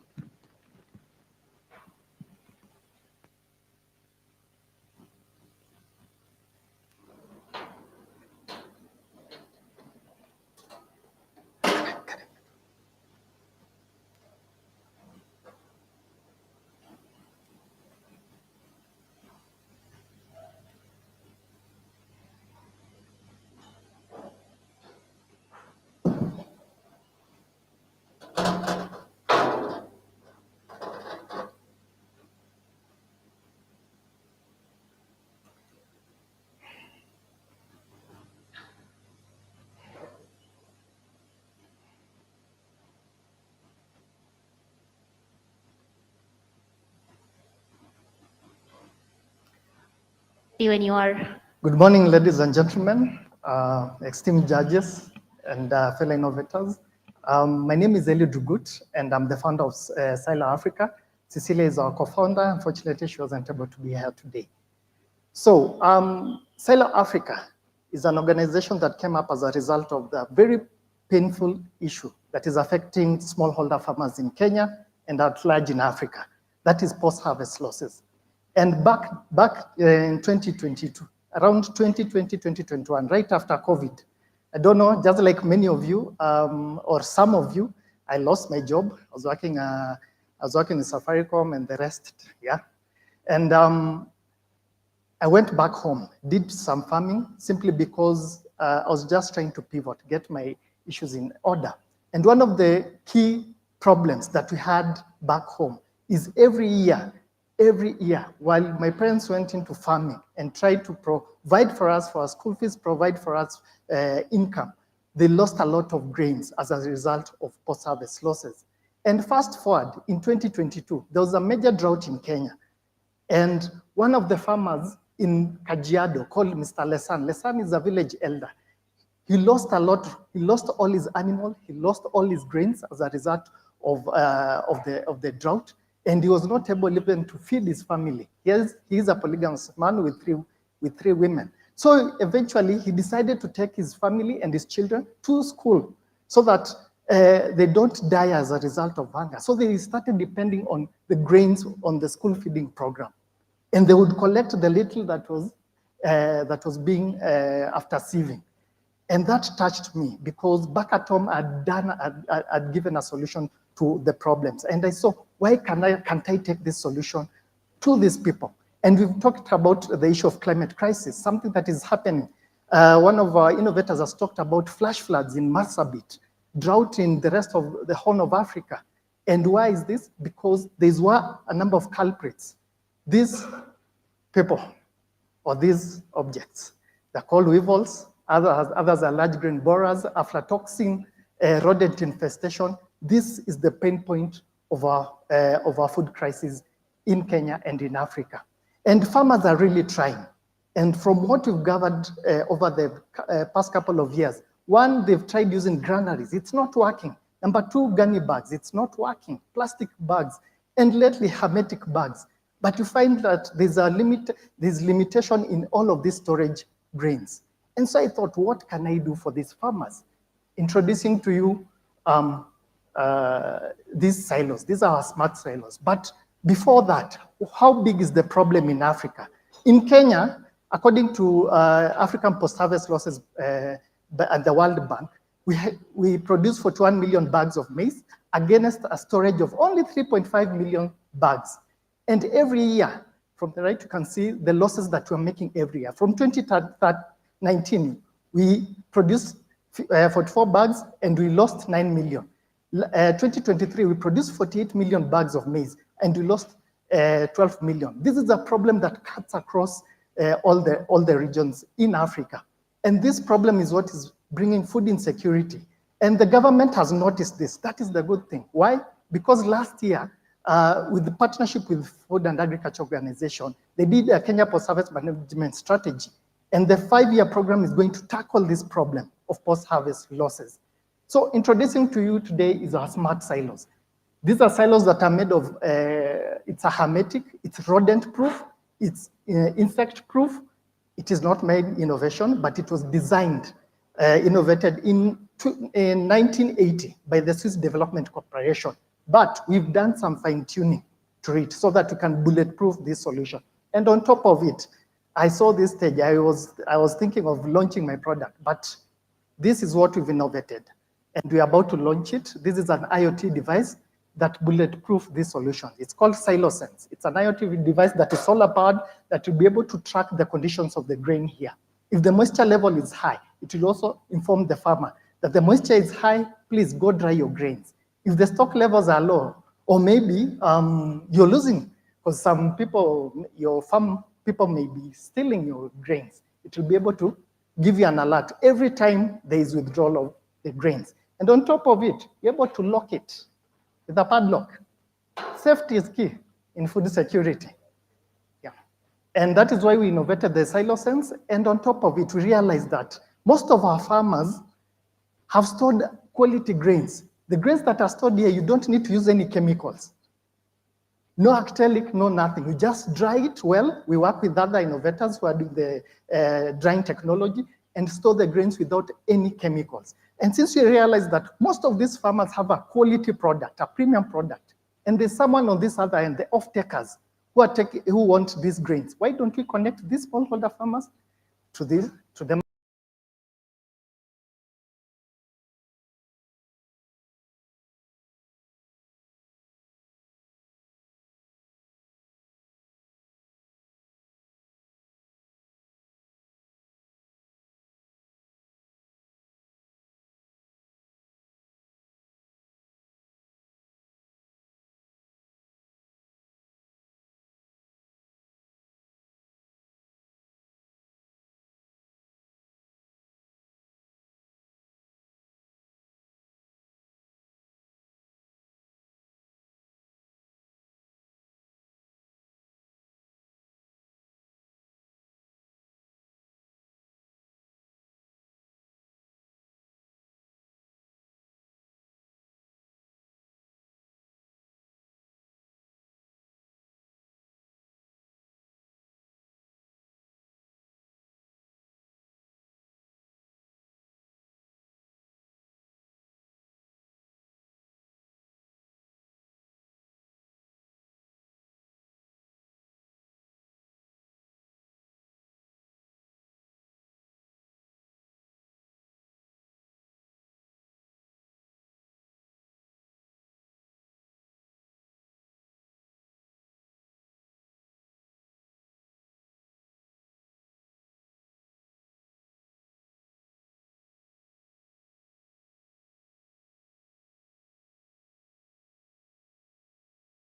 When you are. Good morning, ladies and gentlemen, esteemed judges and fellow innovators. My name is Eli Dugut, and I'm the founder of Silo Africa. Cecilia is our co-founder. Unfortunately, she wasn't able to be here today. So Silo Africa is an organization that came up as a result of the very painful issue that is affecting smallholder farmers in Kenya and at large in Africa. That is post-harvest losses. And back in 2022, around 2020, 2021, right after COVID. I don't know, just like many of you, or some of you, I lost my job. I was working in Safaricom and the rest, yeah. And I went back home, did some farming simply because I was just trying to pivot, get my issues in order. And one of the key problems that we had back home is every year, while my parents went into farming and tried to provide for us for our school fees, provide for us income, they lost a lot of grains as a result of post-harvest losses. And fast forward, in 2022, there was a major drought in Kenya. And one of the farmers in Kajiado called Mr. Lesan is a village elder. He lost a lot. He lost all his animals. He lost all his grains as a result of the drought. And he was not able even to feed his family. He is a polygamous man with three women. So eventually he decided to take his family and his children to school so that they don't die as a result of hunger. So they started depending on the grains on the school feeding program. And they would collect the little that was being after sieving. And that touched me because back at home I'd given a solution to the problems. And I saw, why can't I take this solution to these people? And we've talked about the issue of climate crisis, something that is happening. One of our innovators has talked about flash floods in Marsabit, drought in the rest of the Horn of Africa. And why is this? Because there's a number of culprits. These people or these objects, they're called weevils, others are large grain borers, aflatoxin, rodent infestation. This is the pain point of our food crisis in Kenya and in Africa. And farmers are really trying. And from what we've gathered over the past couple of years, one, they've tried using granaries. It's not working. Number two, gunny bags. It's not working. Plastic bags. And lately, hermetic bags. But you find that there's limitation in all of these storage grains. And so I thought, what can I do for these farmers? Introducing to you these silos. These are our smart silos. But before that, how big is the problem in Africa? In Kenya, according to African post-harvest losses at the World Bank, we produce 41 million bags of maize against a storage of only 3.5 million bags. And every year, from the right, you can see the losses that we're making every year. From 2019, we produced 44 bags and we lost 9 million. 2023, we produced 48 million bags of maize and we lost 12 million. This is a problem that cuts across all the regions in Africa. And this problem is what is bringing food insecurity. And the government has noticed this. That is the good thing. Why? Because last year, with the partnership with Food and Agriculture Organization, they did a Kenya Post-Harvest Management Strategy. And the 5-year program is going to tackle this problem of post-harvest losses. So introducing to you today is our smart silos. These are silos that are made of, it's a hermetic, it's rodent-proof, it's insect-proof. It is not made innovation, but it was designed, innovated in 1980 by the Swiss Development Corporation. But we've done some fine-tuning to it so that we can bulletproof this solution. And on top of it, I saw this stage, I was thinking of launching my product, but this is what we've innovated. And we're about to launch it. This is an IoT device that bulletproof this solution. It's called SiloSense. It's an IoT device that is solar powered that will be able to track the conditions of the grain here. If the moisture level is high, it will also inform the farmer that the moisture is high, please go dry your grains. If the stock levels are low, or maybe you're losing, because some people, your farm people may be stealing your grains, it will be able to give you an alert every time there is withdrawal of the grains. And on top of it, you're able to lock it with a padlock. Safety is key in food security. Yeah. And that is why we innovated the SiloSense. And on top of it, we realized that most of our farmers have stored quality grains. The grains that are stored here, you don't need to use any chemicals. No acrylic, no nothing. You just dry it well. We work with other innovators who are doing the drying technology and store the grains without any chemicals. And since we realize that most of these farmers have a quality product, a premium product, and there's someone on this other end, the off-takers, who want these grains, why don't we connect these smallholder farmers to them.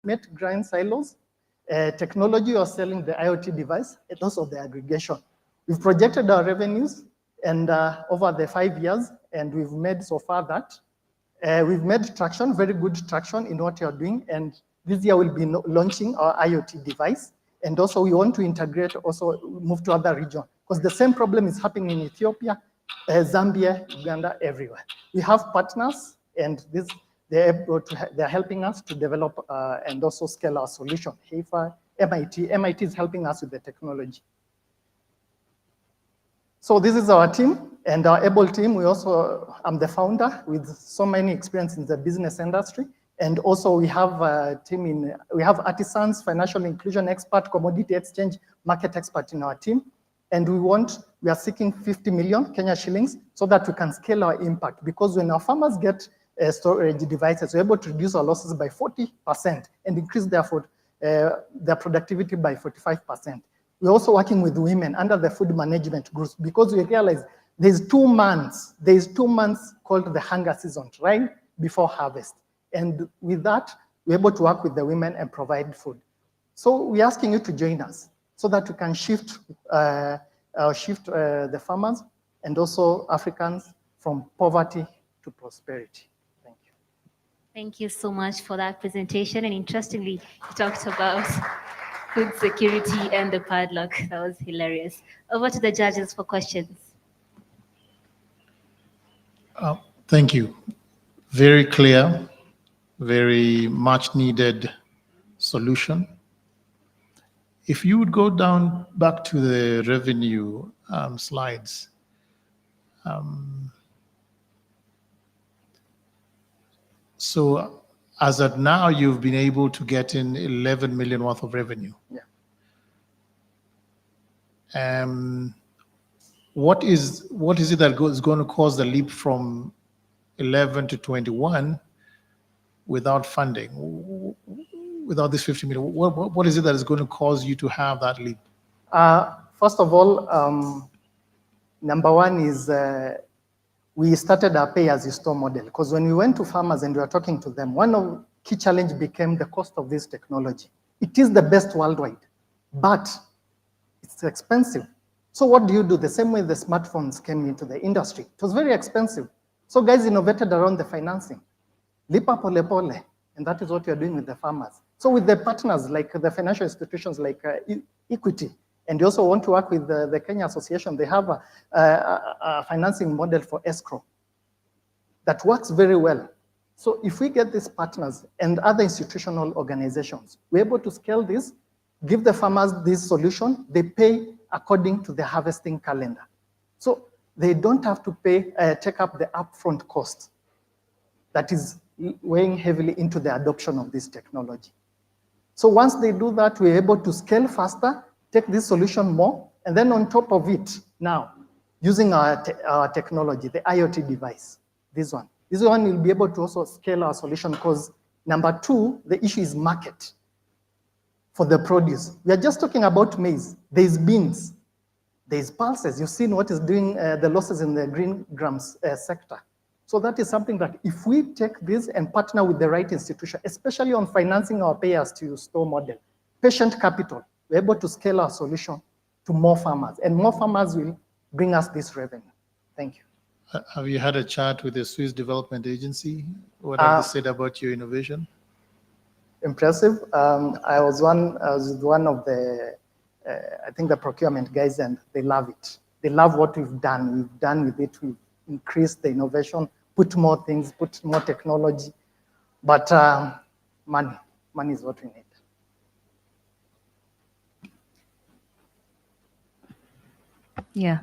Met grind silos, technology or selling the IoT device, and also the aggregation. We've projected our revenues and over the 5 years, and we've made so far that we've made traction, very good traction in what you're doing. And this year we'll be launching our IoT device. And also we want to integrate, also move to other regions, because the same problem is happening in Ethiopia, Zambia, Uganda, everywhere. We have partners, and they're helping us to develop and also scale our solution. HIFA, MIT is helping us with the technology. So this is our team and our able team. I'm the founder with so many experience in the business industry. And also we have a team we have artisans, financial inclusion expert, commodity exchange, market expert in our team. And we are seeking 50 million Kenya shillings so that we can scale our impact, because when our farmers get storage devices, we're able to reduce our losses by 40% and increase their productivity by 45%. We're also working with women under the food management groups, because we realize there's 2 months called the hunger season, right before harvest. And with that, we're able to work with the women and provide food. So we're asking you to join us so that we can shift the farmers and also Africans from poverty to prosperity. Thank you. Thank you so much for that presentation. And interestingly, you talked about food security and the padlock. That was hilarious. Over to the judges for questions. Thank you. Very clear, very much needed solution. If you would go down back to the revenue slides. So as of now, you've been able to get in 11 million worth of revenue. Yeah. What is it that is going to cause the leap from 11 to 21 without funding, without this 50 million? What is it that is going to cause you to have that leap? First of all, number one is we started our pay-as-you-store model, because when we went to farmers and we were talking to them, one of the key challenge became the cost of this technology. It is the best worldwide, but it's expensive. So what do you do? The same way the smartphones came into the industry, it was very expensive. So guys innovated around the financing. Lipa pole pole, and that is what you're doing with the farmers. So with the partners, like the financial institutions like Equity, and you also want to work with the Kenya Association, they have a financing model for escrow that works very well. So if we get these partners and other institutional organizations, we're able to scale this, give the farmers this solution, they pay according to the harvesting calendar. So they don't have to take up the upfront cost that is weighing heavily into the adoption of this technology. So once they do that, we're able to scale faster, take this solution more, And then on top of it, now, using our technology, the IoT device, this one will be able to also scale our solution because number two, the issue is market for the produce. We are just talking about maize. There's beans, there's pulses. You've seen what is doing the losses in the green grams sector. So that is something that if we take this and partner with the right institution, especially on financing our payers to store model, patient capital, we're able to scale our solution to more farmers, and more farmers will bring us this revenue. Thank you. Have you had a chat with the Swiss Development Agency? What have they said about your innovation? Impressive. I was one of the, I think the procurement guys, and they love it. They love what we've done. We've done with it. We've increased the innovation, put more things, put more technology. But money is what we need. Yeah.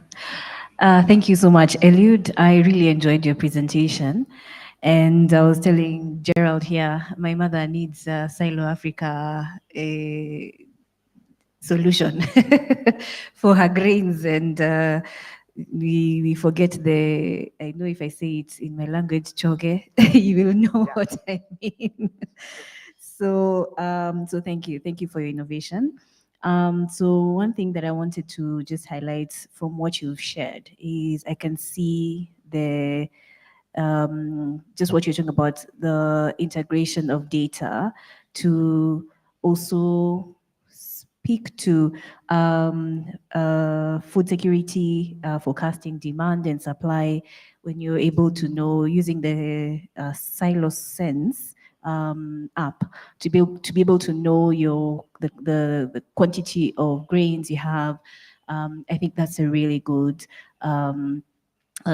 Thank you so much, Eliud. I really enjoyed your presentation. And I was telling Gerald here, my mother needs a Silo Africa solution for her grains. And we forget I know if I say it in my language, choge, you will know what I mean. So thank you. Thank you for your innovation. So one thing that I wanted to just highlight from what you've shared is I can see just what you're talking about, the integration of data to also speak to food security, forecasting demand and supply, when you're able to know using the Silo Sense app to be able to know the quantity of grains you have. I think that's a really good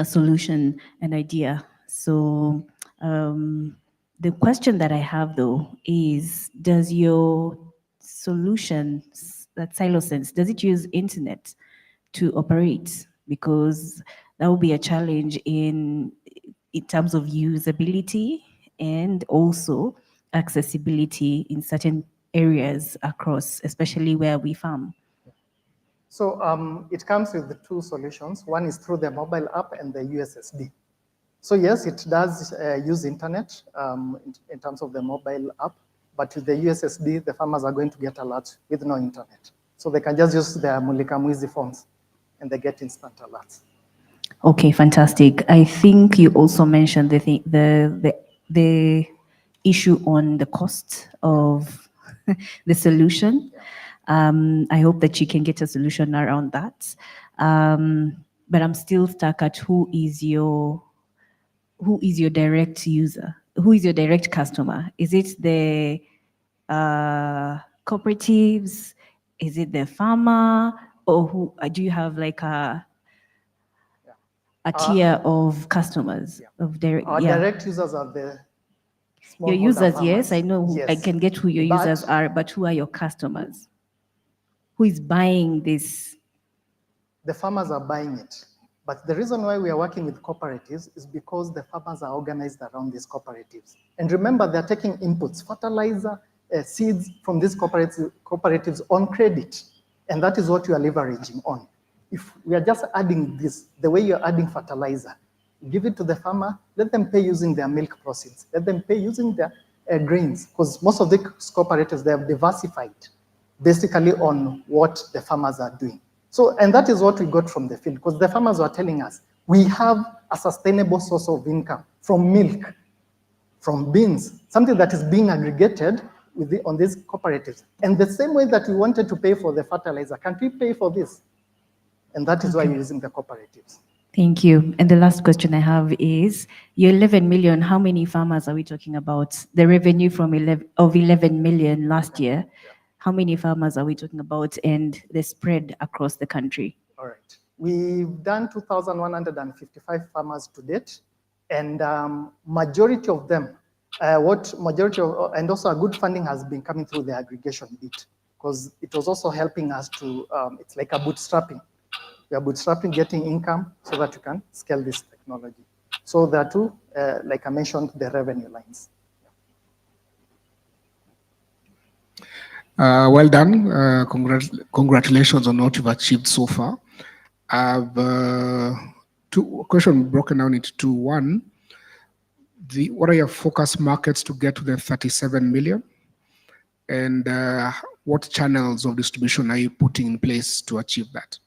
solution and idea. So the question that I have though is, does your solution, that SiloSense, does it use internet to operate? Because that will be a challenge in terms of usability and also accessibility in certain areas across, especially where we farm. So it comes with the two solutions. One is through the mobile app and the USSD. So yes, it does use internet in terms of the mobile app, but with the USSD, the farmers are going to get alerts with no internet. So they can just use their Mulika Mwizi phones and they get instant alerts. Okay, fantastic. I think you also mentioned the issue on the cost of the solution. I hope that you can get a solution around that. But I'm still stuck at who is your direct user? Who is your direct customer? Is it the cooperatives? Is it the farmer? Or who do you have like a tier of customers? Of direct users are the small your users, farmers. yes, I know. Yes. I can get who your users are, but who are your customers? Who is buying this? The farmers are buying it. But the reason why we are working with cooperatives is because the farmers are organized around these cooperatives. And remember, they're taking inputs, fertilizer, seeds from these cooperatives on credit. And that is what we are leveraging on. If we are just adding this, the way you're adding fertilizer, give it to the farmer, let them pay using their milk proceeds, let them pay using their grains, because most of the cooperatives, they have diversified basically on what the farmers are doing. So, and that is what we got from the field, because the farmers were telling us, we have a sustainable source of income from milk, from beans, something that is being aggregated on these cooperatives. And the same way that we wanted to pay for the fertilizer, can't we pay for this? And that is why we're using the cooperatives. Thank you. And the last question I have is, your 11 million, how many farmers are we talking about? The revenue from 11 million last year, how many farmers are we talking about, and the spread across the country? All right. We've done 2,155 farmers to date, and majority of them, and also a good funding has been coming through the aggregation bit, because it was also helping us to, it's like a bootstrapping. We are bootstrapping, getting income so that you can scale this technology. So there are two, like I mentioned, the revenue lines. Well done. Congratulations on what you've achieved so far. I have two questions broken down into two. One, what are your focus markets to get to the 37 million? And what channels of distribution are you putting in place to achieve that?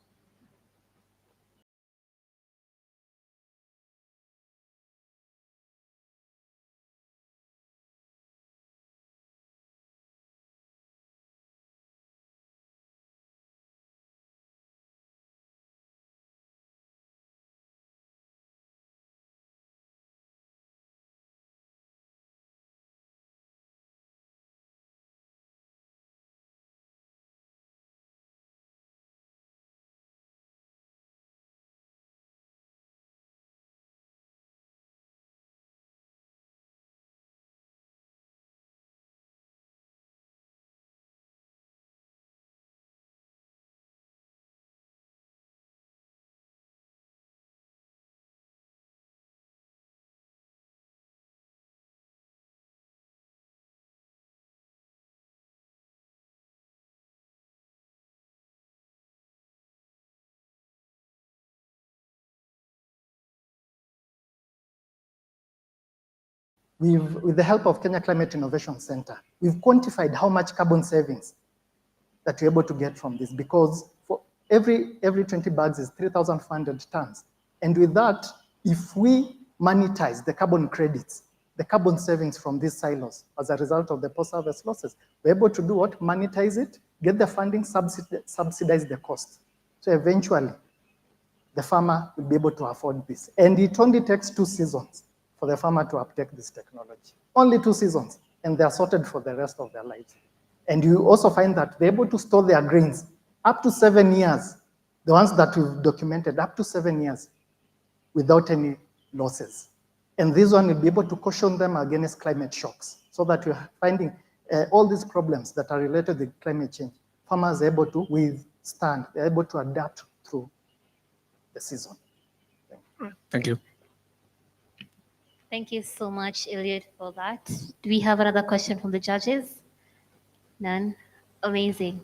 With the help of Kenya Climate Innovation Center, we've quantified how much carbon savings that we're able to get from this, because for every 20 bags is 3,500 tons. And with that, if we monetize the carbon credits, the carbon savings from these silos as a result of the post-harvest losses, we're able to do what? Monetize it, get the funding, subsidize the cost. So eventually, the farmer will be able to afford this. And it only takes 2 seasons for the farmer to uptake this technology. Only 2 seasons, and they're sorted for the rest of their lives. And you also find that they're able to store their grains up to 7 years, the ones that we've documented, up to 7 years without any losses. And this one will be able to caution them against climate shocks, so that we're finding all these problems that are related to climate change. Farmers are able to withstand, they're able to adapt through the season. Thank you. Thank you so much, Elliot, for that. Do we have another question from the judges? None? Amazing.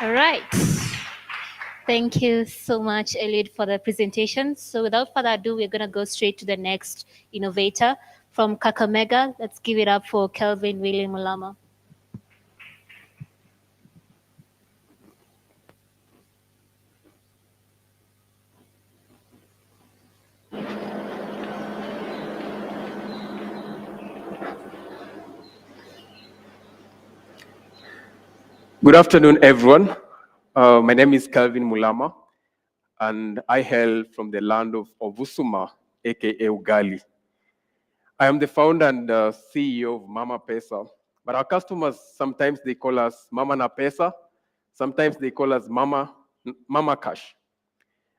All right. Thank you so much, Elliot, for the presentation. So without further ado, we're going to go straight to the next innovator from Kakamega. Let's give it up for Kelvin William Mulama. Good afternoon, everyone. My name is Calvin Mulama, and I hail from the land of Ovusuma, aka Ugali. I am the founder and CEO of Mama Pesa, but our customers, sometimes they call us Mama Na Pesa, sometimes they call us Mama Cash.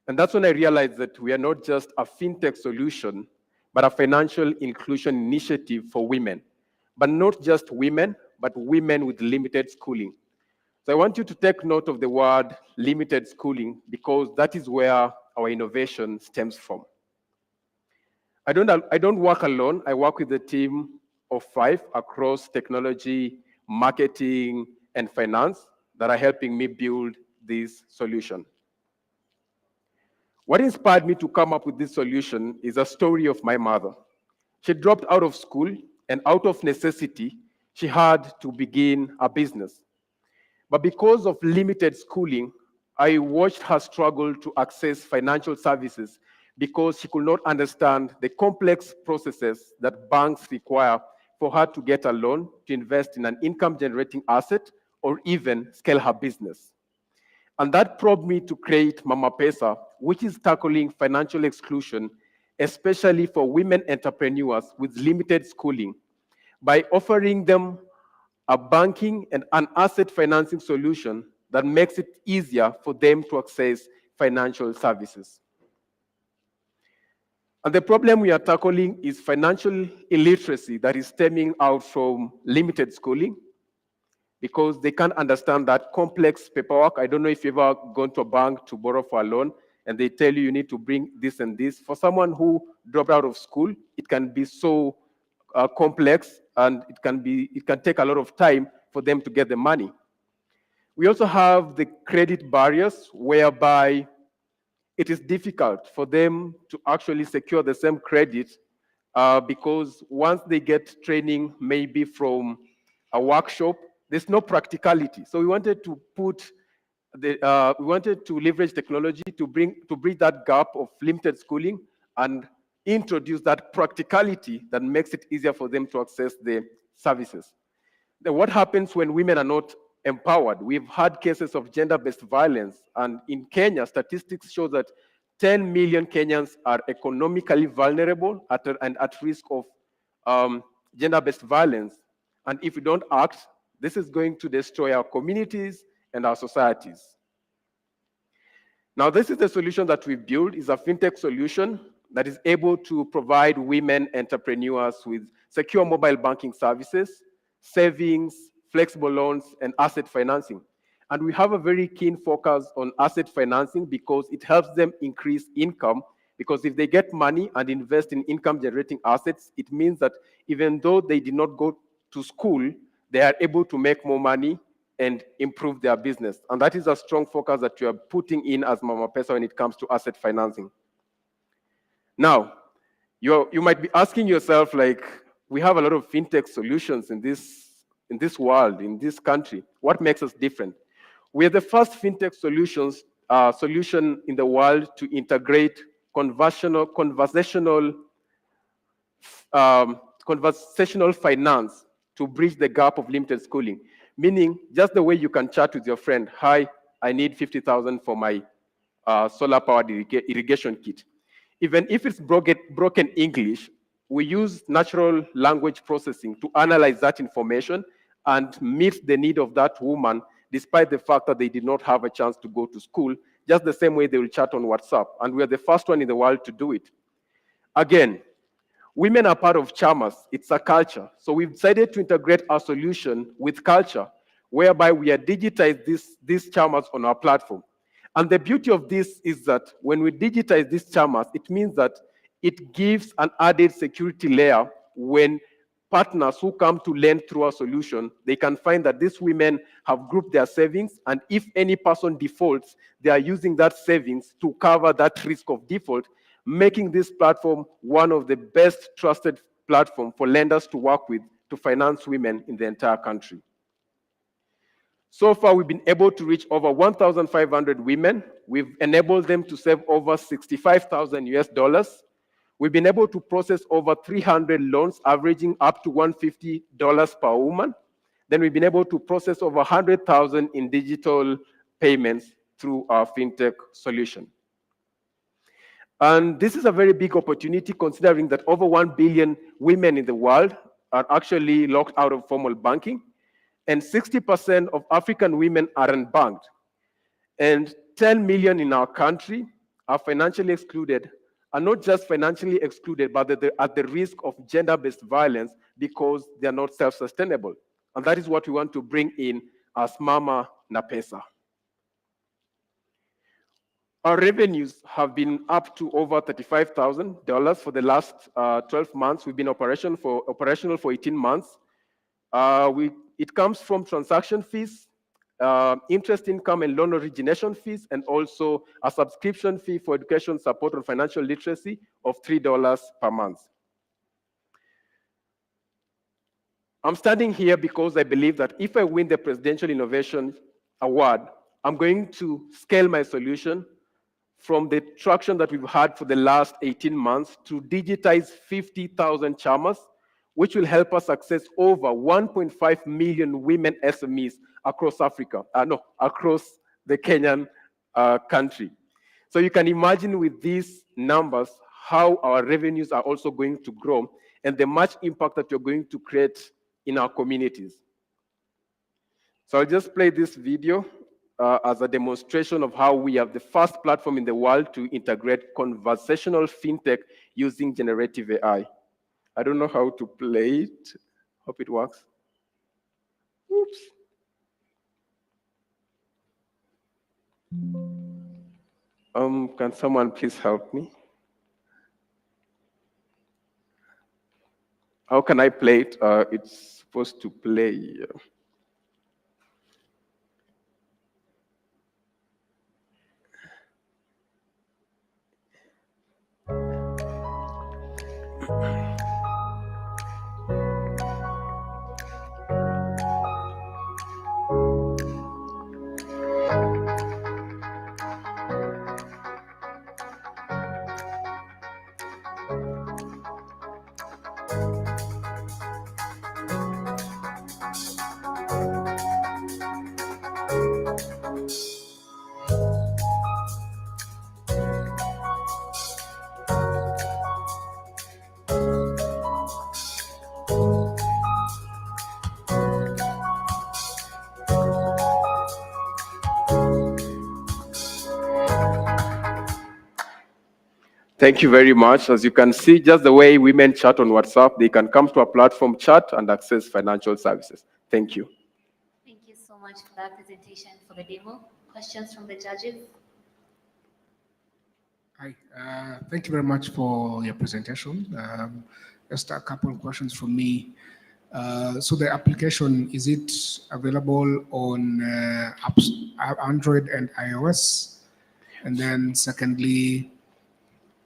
And that's when I realized that we are not just a fintech solution, but a financial inclusion initiative for women. But not just women, but women with limited schooling. So I want you to take note of the word limited schooling, because that is where our innovation stems from. I don't work alone. I work with a team of 5 across technology, marketing, and finance that are helping me build this solution. What inspired me to come up with this solution is a story of my mother. She dropped out of school, and out of necessity, she had to begin a business. But because of limited schooling, I watched her struggle to access financial services because she could not understand the complex processes that banks require for her to get a loan to invest in an income-generating asset or even scale her business. And that prompted me to create Mama Pesa, which is tackling financial exclusion, especially for women entrepreneurs with limited schooling, by offering them a banking and an asset financing solution that makes it easier for them to access financial services. And the problem we are tackling is financial illiteracy that is stemming out from limited schooling, because they can't understand that complex paperwork. I don't know if you've ever gone to a bank to borrow for a loan, and they tell you need to bring this and this. For someone who dropped out of school, it can be so complex, and it can take a lot of time for them to get the money. We also have the credit barriers, whereby it is difficult for them to actually secure the same credit because once they get training, maybe from a workshop, there's no practicality. So we wanted to we wanted to leverage technology to bridge that gap of limited schooling and introduce that practicality that makes it easier for them to access the services. Then what happens when women are not empowered? We've had cases of gender-based violence, and in Kenya, statistics show that 10 million Kenyans are economically vulnerable and at risk of gender-based violence. And if we don't act, this is going to destroy our communities and our societies. Now, this is the solution that we built. It's a fintech solution that is able to provide women entrepreneurs with secure mobile banking services, savings, flexible loans, and asset financing. And we have a very keen focus on asset financing because it helps them increase income. Because if they get money and invest in income-generating assets, it means that even though they did not go to school, they are able to make more money and improve their business. And that is a strong focus that we are putting in as Mama Pesa when it comes to asset financing. Now, you might be asking yourself, like, we have a lot of fintech solutions in this world, in this country. What makes us different? We are the first fintech solution in the world to integrate conversational finance to bridge the gap of limited schooling. Meaning, just the way you can chat with your friend, hi, I need 50,000 for my solar-powered irrigation kit. Even if it's broken English, we use natural language processing to analyze that information and meet the need of that woman, despite the fact that they did not have a chance to go to school, just the same way they will chat on WhatsApp. And we are the first one in the world to do it. Again, women are part of chamas. It's a culture. So we've decided to integrate our solution with culture, whereby we are digitize these chamas on our platform. And the beauty of this is that when we digitize these chamas, it means that it gives an added security layer when partners who come to lend through our solution, they can find that these women have grouped their savings, and if any person defaults, they are using that savings to cover that risk of default, making this platform one of the best trusted platforms for lenders to work with to finance women in the entire country. So far, we've been able to reach over 1,500 women. We've enabled them to save over 65,000 US dollars. We've been able to process over 300 loans, averaging up to $150 per woman. Then we've been able to process over 100,000 in digital payments through our fintech solution. And this is a very big opportunity, considering that over 1 billion women in the world are actually locked out of formal banking, and 60% of African women are unbanked. And 10 million in our country are financially excluded, are not just financially excluded, but they're at the risk of gender-based violence because they're not self-sustainable. And that is what we want to bring in as Mama Napesa. Our revenues have been up to over $35,000 for the last 12 months. We've been operational for 18 months. It comes from transaction fees, interest income and loan origination fees, and also a subscription fee for education support on financial literacy of $3 per month. I'm standing here because I believe that if I win the Presidential Innovation Award, I'm going to scale my solution from the traction that we've had for the last 18 months to digitize 50,000 chamas, which will help us access over 1.5 million women SMEs across Africa, across the Kenyan country. So you can imagine with these numbers how our revenues are also going to grow and the much impact that you're going to create in our communities. So I'll just play this video as a demonstration of how we have the first platform in the world to integrate conversational fintech using generative AI. I don't know how to play it. Hope it works. Oops. Can someone please help me? How can I play it? It's supposed to play. Thank you very much. As you can see, just the way women chat on WhatsApp, they can come to a platform, chat, and access financial services. Thank you. Thank you so much for that presentation, for the demo. Questions from the judges? Hi, thank you very much for your presentation. Just a couple of questions from me. So the application, is it available on Android and iOS? And then secondly,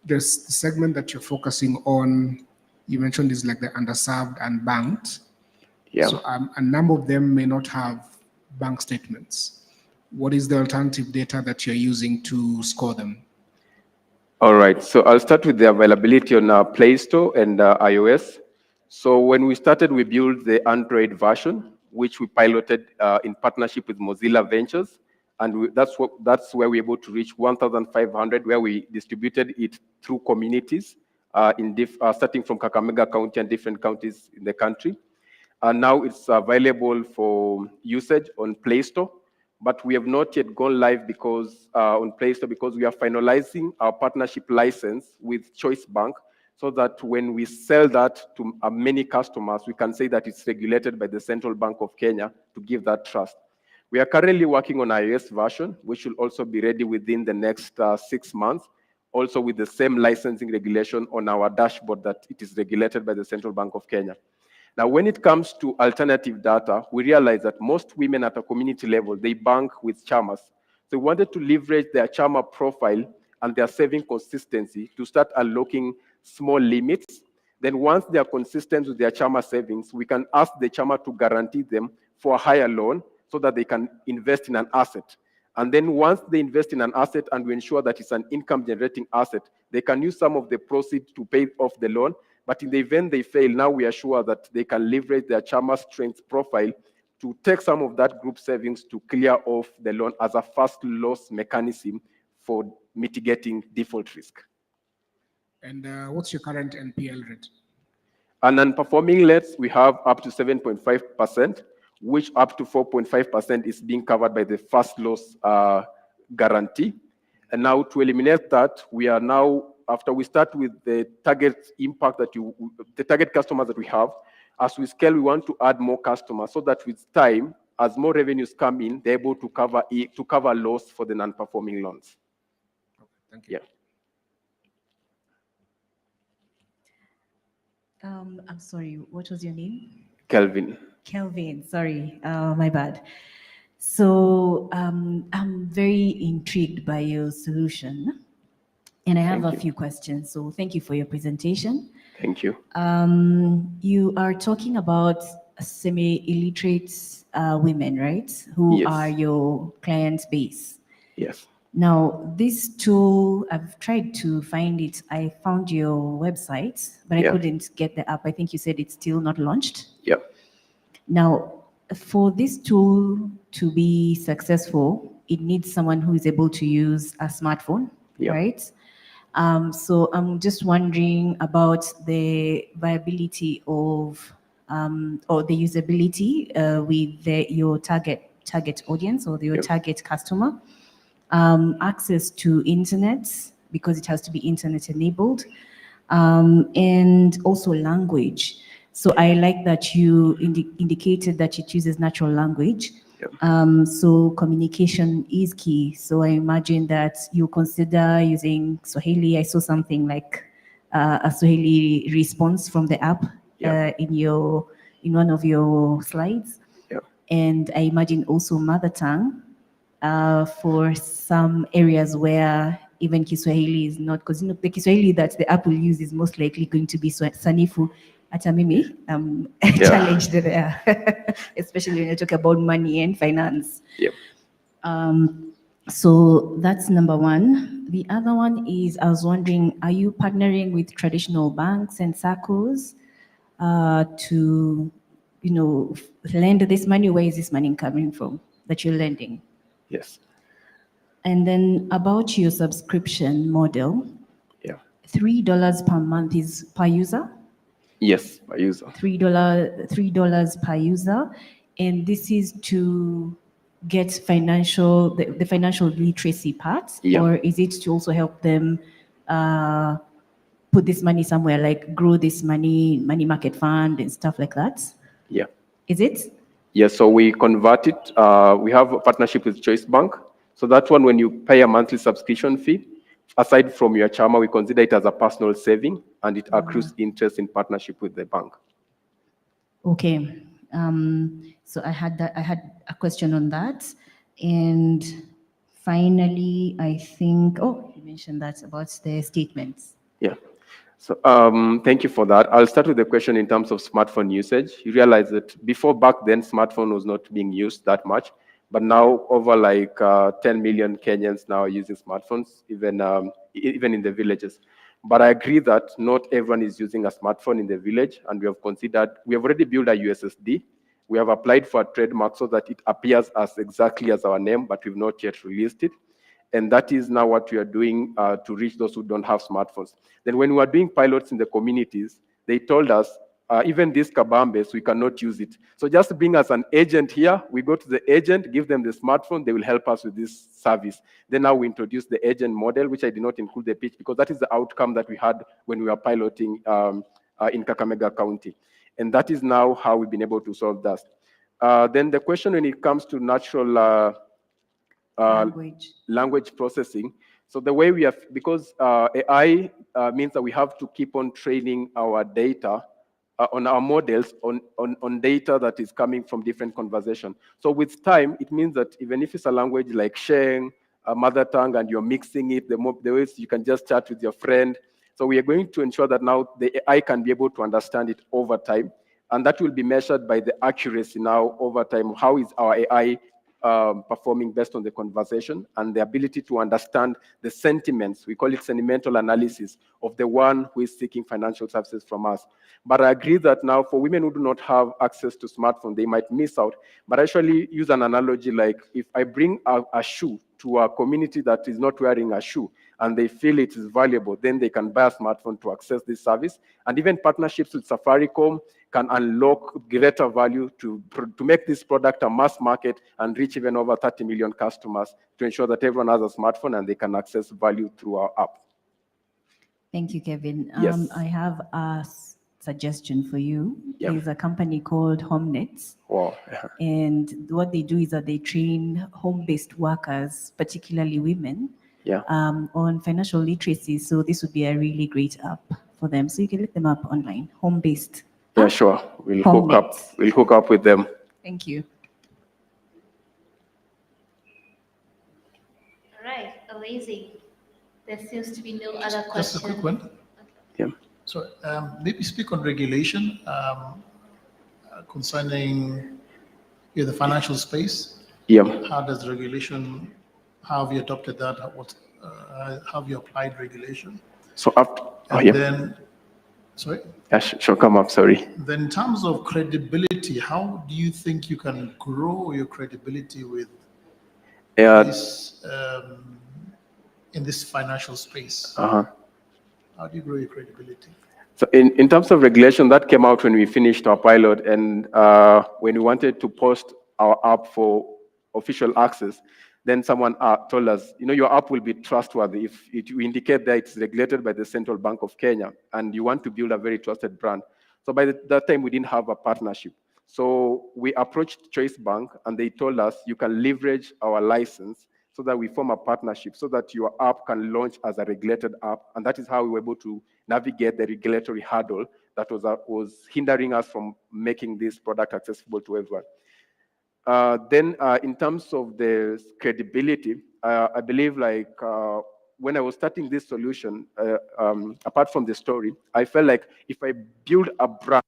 the segment that you're focusing on, you mentioned is like the underserved and banked. Yeah. So a number of them may not have bank statements. What is the alternative data that you're using to score them? All right, so I'll start with the availability on Play Store and iOS. So when we started, we built the Android version, which we piloted in partnership with Mozilla Ventures. And that's where we're able to reach 1,500, where we distributed it through communities, starting from Kakamega County and different counties in the country. And now it's available for usage on Play Store. But we have not yet gone live because on Play Store, because we are finalizing our partnership license with Choice Bank, so that when we sell that to many customers, we can say that it's regulated by the Central Bank of Kenya to give that trust. We are currently working on iOS version, which will also be ready within the next 6 months, also with the same licensing regulation on our dashboard that it is regulated by the Central Bank of Kenya. Now, when it comes to alternative data, we realize that most women at a community level, they bank with chamas. So we wanted to leverage their chama profile and their saving consistency to start unlocking small limits. Then once they are consistent with their chama savings, we can ask the chama to guarantee them for a higher loan so that they can invest in an asset. And then once they invest in an asset and we ensure that it's an income generating asset, they can use some of the proceeds to pay off the loan. But in the event they fail, now we are sure that they can leverage their chama strength profile to take some of that group savings to clear off the loan as a first loss mechanism for mitigating default risk. And what's your current NPL rate? And non-performing loans, we have up to 7.5%, which up to 4.5% is being covered by the first loss guarantee. And now to eliminate that, we are now, after we start with the target impact the target customers that we have, as we scale, we want to add more customers so that with time, as more revenues come in, they're able to cover loss for the non-performing loans. Okay, thank you. Yeah. I'm sorry, what was your name? Kelvin. Kelvin, sorry, my bad. So I'm very intrigued by your solution, and I have a few questions. So thank you for your presentation. Thank you. You are talking about semi-illiterate women, right? Who Yes. are your client base. Yes. Now, this tool, I've tried to find it. I found your website, but I couldn't get the app. I think you said it's still not launched. Yeah. Now, for this tool to be successful, it needs someone who is able to use a smartphone, right? So I'm just wondering about the viability of or the usability with your target audience or your target customer. Access to internet, because it has to be internet enabled, and also language. So I like that you indicated that it uses natural language. So communication is key. So I imagine that you consider using Swahili. I saw something like a Swahili response from the app in one of your slides. And I imagine also mother tongue for some areas where even Kiswahili is not, because the Kiswahili that the app will use is most likely going to be Sanifu. Hata mimi, challenged there, especially when you talk about money and finance. So that's number one. The other one is, I was wondering, are you partnering with traditional banks and SACCOs to, lend this money? Where is this money coming from that you're lending? Yes. And then about your subscription model, $3 per month is per user? Yes, per user. $3 per user, and this is to get the financial literacy part, or is it to also help them put this money somewhere, like grow this money market fund and stuff like that? Yeah. Is it? Yes, so we convert it. We have a partnership with Choice Bank. So that one, when you pay a monthly subscription fee, aside from your chama, we consider it as a personal saving, and it accrues interest in partnership with the bank. Okay. So I had a question on that. And finally, I think, you mentioned that about the statements. Yeah. So thank you for that. I'll start with the question in terms of smartphone usage. You realize that before, back then, smartphone was not being used that much, but now over like 10 million Kenyans now are using smartphones, even in the villages. But I agree that not everyone is using a smartphone in the village, and we have already built a USSD. We have applied for a trademark so that it appears as exactly as our name, but we've not yet released it. And that is now what we are doing to reach those who don't have smartphones. Then when we were doing pilots in the communities, they told us, even these kabambes, we cannot use it. So just being as an agent here, we go to the agent, give them the smartphone, they will help us with this service. Then now we introduce the agent model, which I did not include the pitch, because that is the outcome that we had when we were piloting in Kakamega County. And that is now how we've been able to solve that. Then the question when it comes to natural language processing. So the way we have, because AI means that we have to keep on training our data on our models on data that is coming from different conversation. So with time, it means that even if it's a language like Sheng, a mother tongue, and you're mixing it, the ways you can just chat with your friend. So we are going to ensure that now the AI can be able to understand it over time. And that will be measured by the accuracy now over time. How is our AI performing based on the conversation and the ability to understand the sentiments, we call it sentimental analysis, of the one who is seeking financial services from us. But I agree that now for women who do not have access to smartphone, they might miss out. But I actually use an analogy like if I bring a shoe to a community that is not wearing a shoe and they feel it is valuable, then they can buy a smartphone to access this service. And even partnerships with Safaricom can unlock greater value to make this product a mass market and reach even over 30 million customers to ensure that everyone has a smartphone and they can access value through our app. Thank you, Kevin. Yes. I have a suggestion for you. Yeah. There's a company called HomeNet. Wow. And what they do is that they train home-based workers, particularly women, on financial literacy. So this would be a really great app for them. So you can look them up online, home-based. Yeah, sure. We'll HomeNet. hook up with them. Thank you. All right, amazing. There seems to be no other question. Just a quick one. Yeah. So maybe speak on regulation concerning the financial space. Yeah. How does regulation, how have you adopted that? How have you applied regulation? So after, then, sorry? Yeah, sure, come up, sorry. Then in terms of credibility, how do you think you can grow your credibility with this, in this financial space? How do you grow your credibility? So in terms of regulation, that came out when we finished our pilot, and when we wanted to post our app for official access, then someone told us, your app will be trustworthy if you indicate that it's regulated by the Central Bank of Kenya, and you want to build a very trusted brand. So by that time, we didn't have a partnership. So we approached Choice Bank and they told us you can leverage our license so that we form a partnership so that your app can launch as a regulated app. And that is how we were able to navigate the regulatory hurdle that was hindering us from making this product accessible to everyone. Then in terms of the credibility, I believe when I was starting this solution, apart from the story, I felt like if I build a brand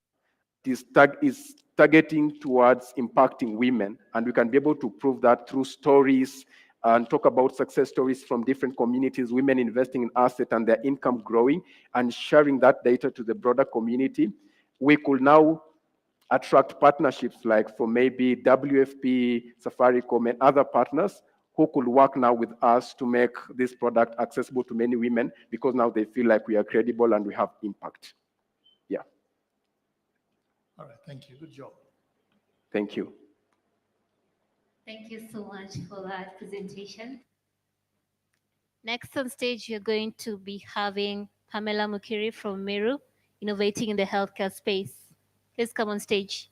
that is targeting towards impacting women, and we can be able to prove that through stories and talk about success stories from different communities, women investing in asset and their income growing, and sharing that data to the broader community, we could now attract partnerships like for maybe WFP, Safaricom, and other partners who could work now with us to make this product accessible to many women because now they feel like we are credible and we have impact. Yeah. All right, thank you. Good job. Thank you. Thank you so much for that presentation. Next on stage, you're going to be having Pamela Mukiri from Meru, innovating in the healthcare space. Please come on stage.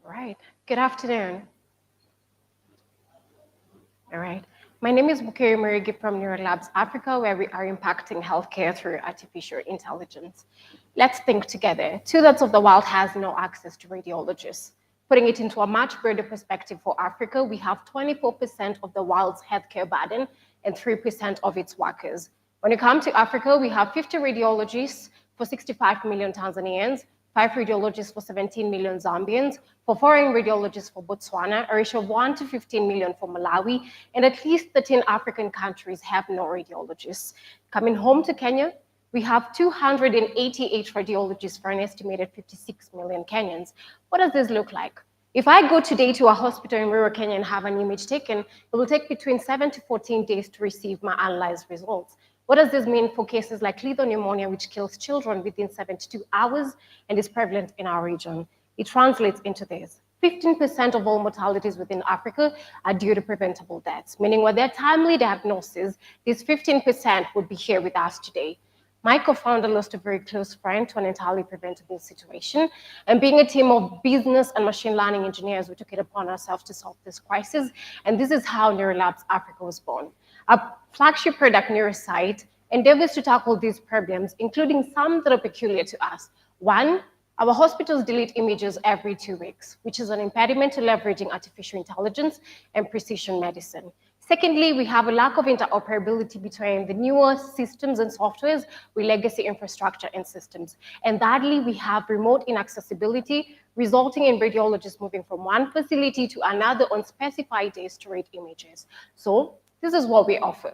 Right. Good afternoon. All right. My name is Bukeri Murigi from Neurolabs Africa, where we are impacting healthcare through artificial intelligence. Let's think together. 2/3 of the world has no access to radiologists. Putting it into a much broader perspective for Africa, we have 24% of the world's healthcare burden and 3% of its workers. When you come to Africa, we have 50 radiologists for 65 million Tanzanians, 5 radiologists for 17 million Zambians, for foreign radiologists for Botswana, a ratio of 1 to 15 million for Malawi, and at least 13 African countries have no radiologists. Coming home to Kenya, we have 288 radiologists for an estimated 56 million Kenyans. What does this look like? If I go today to a hospital in rural Kenya and have an image taken, it will take between 7 to 14 days to receive my analyzed results. What does this mean for cases like lethal pneumonia, which kills children within 72 hours and is prevalent in our region? It translates into this. 15% of all mortalities within Africa are due to preventable deaths, meaning with their timely diagnosis, this 15% would be here with us today. My co-founder lost a very close friend to an entirely preventable situation. And being a team of business and machine learning engineers, we took it upon ourselves to solve this crisis. And this is how Neurolabs Africa was born. Our flagship product, Neurosight, endeavors to tackle these problems, including some that are peculiar to us. One, our hospitals delete images every 2 weeks, which is an impediment to leveraging artificial intelligence and precision medicine. Secondly, we have a lack of interoperability between the newer systems and softwares with legacy infrastructure and systems. And thirdly, we have remote inaccessibility, resulting in radiologists moving from one facility to another on specified days to read images. So this is what we offer.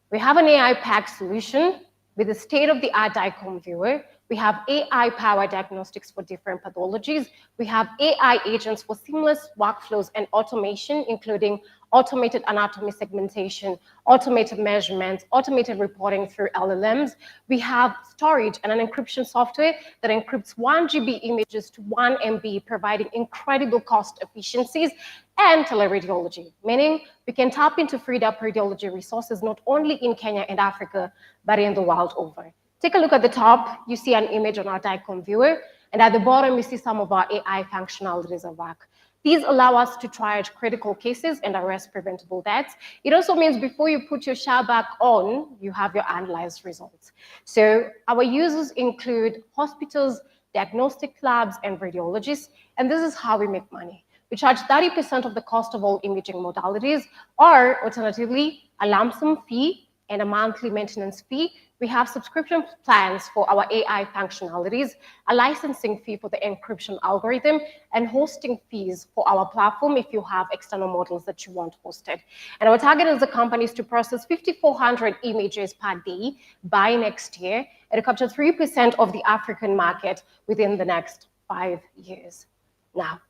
We have an AI-packed solution with a state-of-the-art DICOM viewer. We have AI-powered diagnostics for different pathologies. We have AI agents for seamless workflows and automation, including automated anatomy segmentation, automated measurements, automated reporting through LLMs. We have storage and an encryption software that encrypts 1 GB images to 1 MB, providing incredible cost efficiencies, and teleradiology, meaning we can tap into freed up radiology resources not only in Kenya and Africa, but in the world over. Take a look at the top, you see an image on our DICOM viewer, and at the bottom, you see some of our AI functionalities at work. These allow us to triage critical cases and arrest preventable deaths. It also means before you put your shower back on, you have your analyzed results. So our users include hospitals, diagnostic labs, and radiologists, and this is how we make money. We charge 30% of the cost of all imaging modalities, or alternatively, a lump sum fee and a monthly maintenance fee. We have subscription plans for our AI functionalities, a licensing fee for the encryption algorithm, and hosting fees for our platform if you have external models that you want hosted. And our target as a company is to process 5,400 images per day by next year and to capture 3% of the African market within the next 5 years. Now,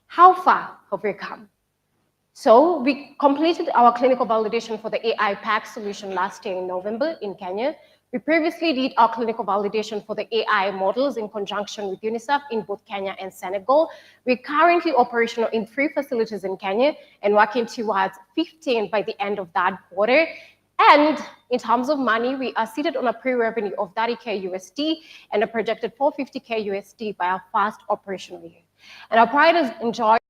how far have we come? So we completed our clinical validation for the AI PAC solution last year in November in Kenya. We previously did our clinical validation for the AI models in conjunction with UNICEF in both Kenya and Senegal. We're currently operational in 3 facilities in Kenya and working towards 15 by the end of that quarter. And in terms of money, we are seated on a pre-revenue of 30K USD and a projected 450K USD by our first operational year. And our pride is enjoyed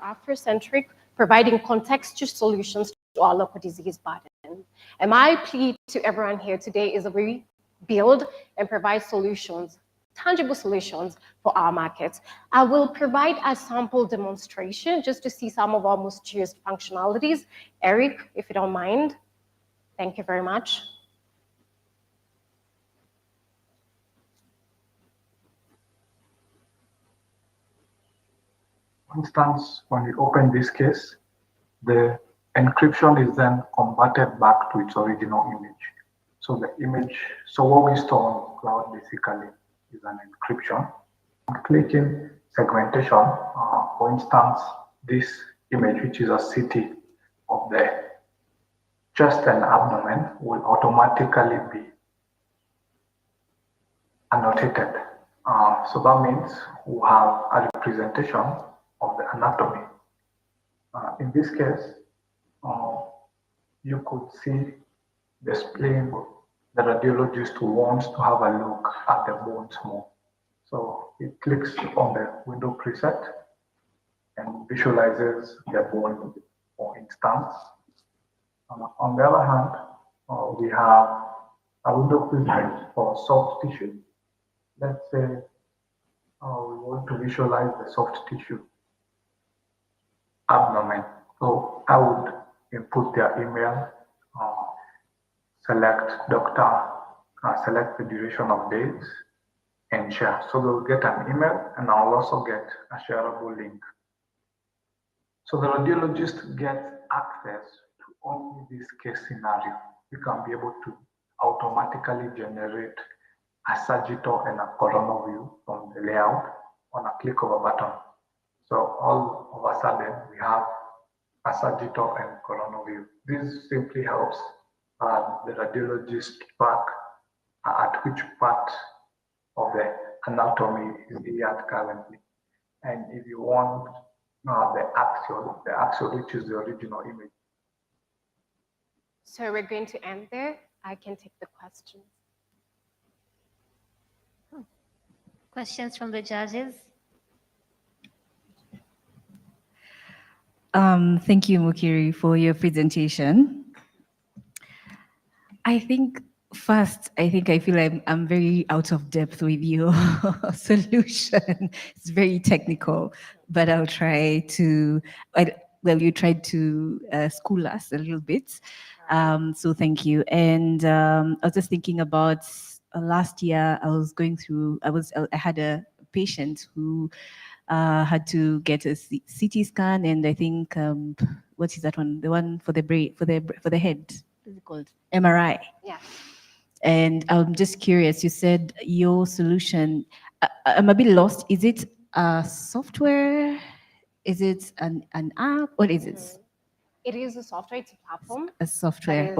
Afrocentric, providing contextual solutions to our local disease burden. And my plea to everyone here today is that we build and provide solutions, tangible solutions for our markets. I will provide a sample demonstration just to see some of our most used functionalities. Eric, if you don't mind. Thank you very much. For instance, when we open this case, the encryption is then converted back to its original image. So the image, so what we store on cloud basically is an encryption. Clicking segmentation, for instance, this image, which is a CT of the chest and abdomen, will automatically be annotated. So that means we have a representation of the anatomy. In this case, you could see the spleen. The radiologist who wants to have a look at the bones more. So he clicks on the window preset and visualizes the bone, for instance. On the other hand, we have a window preset for soft tissue. Let's say we want to visualize the soft tissue abdomen. So I would input their email, select doctor, select the duration of days, and share. So they'll get an email, and I'll also get a shareable link. So the radiologist gets access to only this case scenario. We can be able to automatically generate a sagittal and a coronal view from the layout on a click of a button. So all of a sudden, we have a sagittal and coronal view. This simply helps the radiologist track at which part of the anatomy is he at currently. And if you want the axial, which is the original image. So we're going to end there. I can take the questions. Questions from the judges? Thank you, Mukiri, for your presentation. I think first, I feel I'm very out of depth with your solution. It's very technical, but I'll try to, well, you tried to school us a little bit. So thank you. And I was just thinking about last year I was going through. I had a patient who had to get a CT scan, and I think what is that one? The one for the brain, for the head. What's it called? MRI. Yeah. And I'm just curious. You said your solution. I'm a bit lost. Is it a software? Is it an app? What is it? It is a software, it's a platform. A software. That is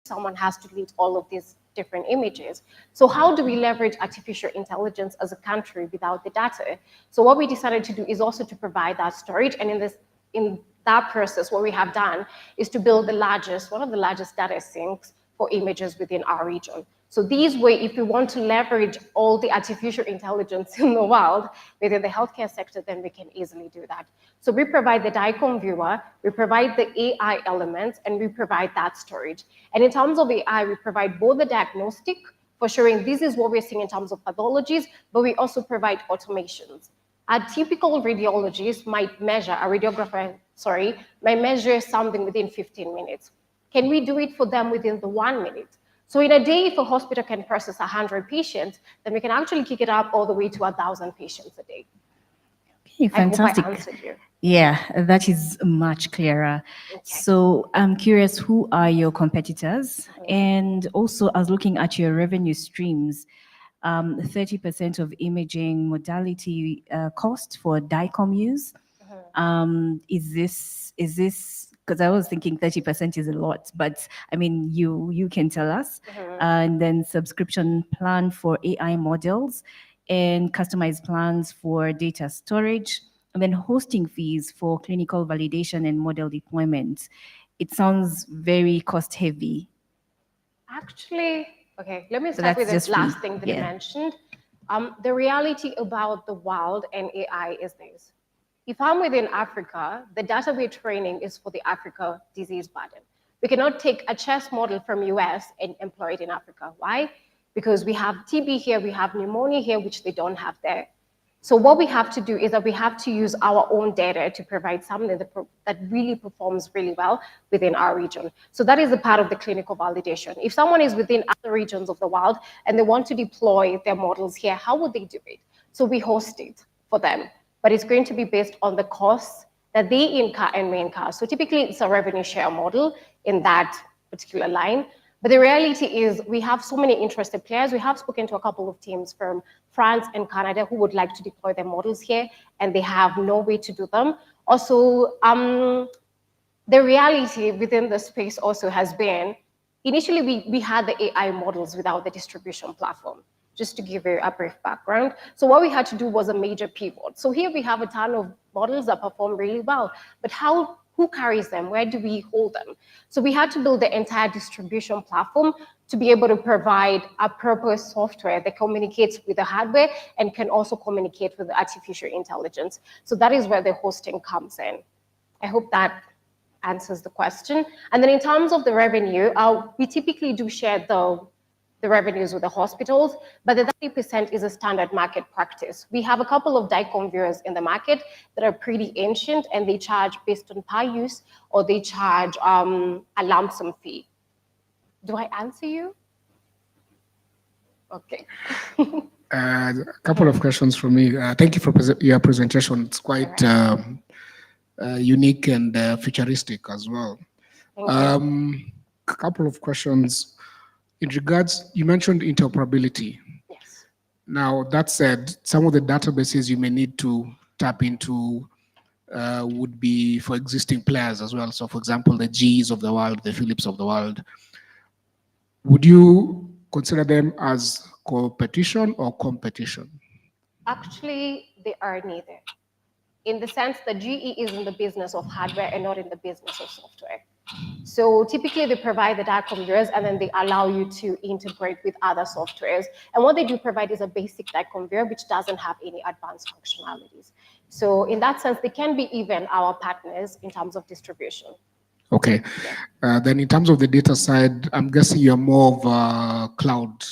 someone has to lead all of these different images. So how do we leverage artificial intelligence as a country without the data? So what we decided to do is also to provide that storage. And in that process, what we have done is to build one of the largest data sinks for images within our region. So these way, if we want to leverage all the artificial intelligence in the world within the healthcare sector, then we can easily do that. So we provide the DICOM viewer, we provide the AI elements, and we provide that storage. And in terms of AI, we provide both the diagnostic for showing this is what we're seeing in terms of pathologies, but we also provide automations. A typical radiologist might measure, might measure something within 15 minutes. Can we do it for them within the 1 minute? So in a day, if a hospital can process 100 patients, then we can actually kick it up all the way to 1,000 patients a day. Okay, fantastic. I hope I answered you. Yeah, that is much clearer. So I'm curious, who are your competitors? And also, I was looking at your revenue streams. 30% of imaging modality cost for DICOM use. Is this because I was thinking 30% is a lot, but I mean, you can tell us. And then subscription plan for AI models and customized plans for data storage, and then hosting fees for clinical validation and model deployment. It sounds very cost heavy. Actually, okay, let me So start with that's the just last me. thing that Yeah. you mentioned. The reality about the wild and AI is this. If I'm within Africa, the data we're training is for the Africa disease burden. We cannot take a chest model from US and employ it in Africa. Why? Because we have TB here, we have pneumonia here, which they don't have there. So what we have to do is that we have to use our own data to provide something that really performs really well within our region. So that is a part of the clinical validation. If someone is within other regions of the world and they want to deploy their models here, how would they do it? So we host it for them, but it's going to be based on the costs that they incur and we incur. So typically it's a revenue share model in that particular line. But the reality is we have so many interested players. We have spoken to a couple of teams from France and Canada who would like to deploy their models here, and they have no way to do them. Also, the reality within the space also has been, initially we had the AI models without the distribution platform, just to give you a brief background. So what we had to do was a major pivot. So here we have a ton of models that perform really well, but how Who carries them? Where do we hold them? So we had to build the entire distribution platform to be able to provide a proper software that communicates with the hardware and can also communicate with the artificial intelligence. So that is where the hosting comes in. I hope that answers the question. And then in terms of the revenue, we typically do share the revenues with the hospitals, but the 30% is a standard market practice. We have a couple of DICOM viewers in the market that are pretty ancient, and they charge based on per use, or they charge a lump sum fee. Do I answer you? Okay. A couple of questions from me. Thank you for your presentation. It's quite unique and futuristic as well. Thank you. A couple of questions. In regards, you mentioned interoperability. Yes. Now, that said, some of the databases you may need to tap into would be for existing players as well. So, for example, the GEs of the world, the Philips of the world. Would you consider them as competition or competition? Actually, they are neither. In the sense that GE is in the business of hardware and not in the business of software. So typically they provide the DICOM viewers and then they allow you to integrate with other softwares. And what they do provide is a basic DICOM viewer, which doesn't have any advanced functionalities. So in that sense, they can be even our partners in terms of distribution. Okay. Then in terms of the data side, I'm guessing you're more of a cloud.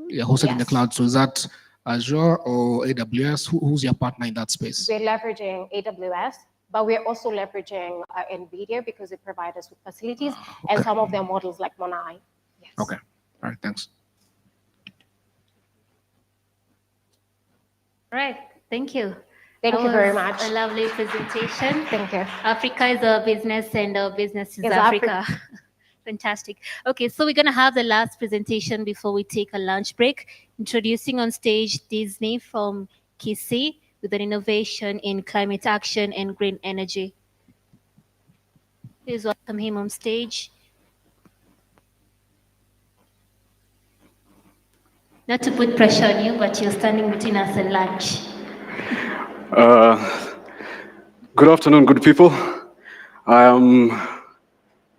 You're hosted in the cloud. So is that Azure or AWS? Who's your partner in that space? We're leveraging AWS, but we're also leveraging NVIDIA because they provide us with facilities and some of their models like Monai. Yes. Okay. All right. Thanks. All right. Thank you. Thank you very much. A lovely presentation. Thank you. Africa is our business and our business is Is Africa. Fantastic. Okay, so we're going to have the last presentation before we take a lunch break. Introducing on stage Disney from Kisii with an innovation in climate action and green energy. Please welcome him on stage. Not to put pressure on you, but you're standing between us and lunch. Good afternoon, good people. I am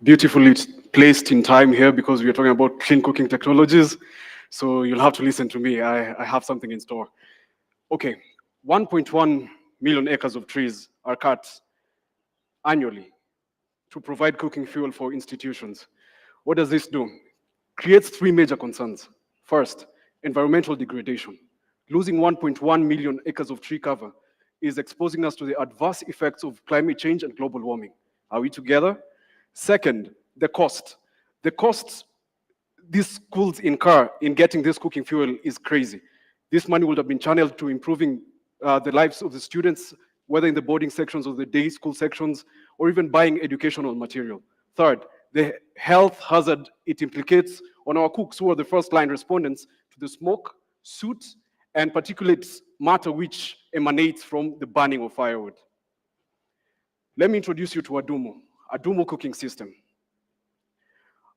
beautifully placed in time here because we are talking about clean cooking technologies. So you'll have to listen to me. I have something in store. Okay, 1.1 million acres of trees are cut annually to provide cooking fuel for institutions. What does this do? Creates three major concerns. First, environmental degradation. Losing 1.1 million acres of tree cover is exposing us to the adverse effects of climate change and global warming. Are we together? Second, the cost. The costs these schools incur in getting this cooking fuel is crazy. This money would have been channeled to improving the lives of the students, whether in the boarding sections or the day school sections, or even buying educational material. Third, the health hazard it implicates on our cooks, who are the first line respondents to the smoke, soot, and particulate matter which emanates from the burning of firewood. Let me introduce you to Adumo cooking system.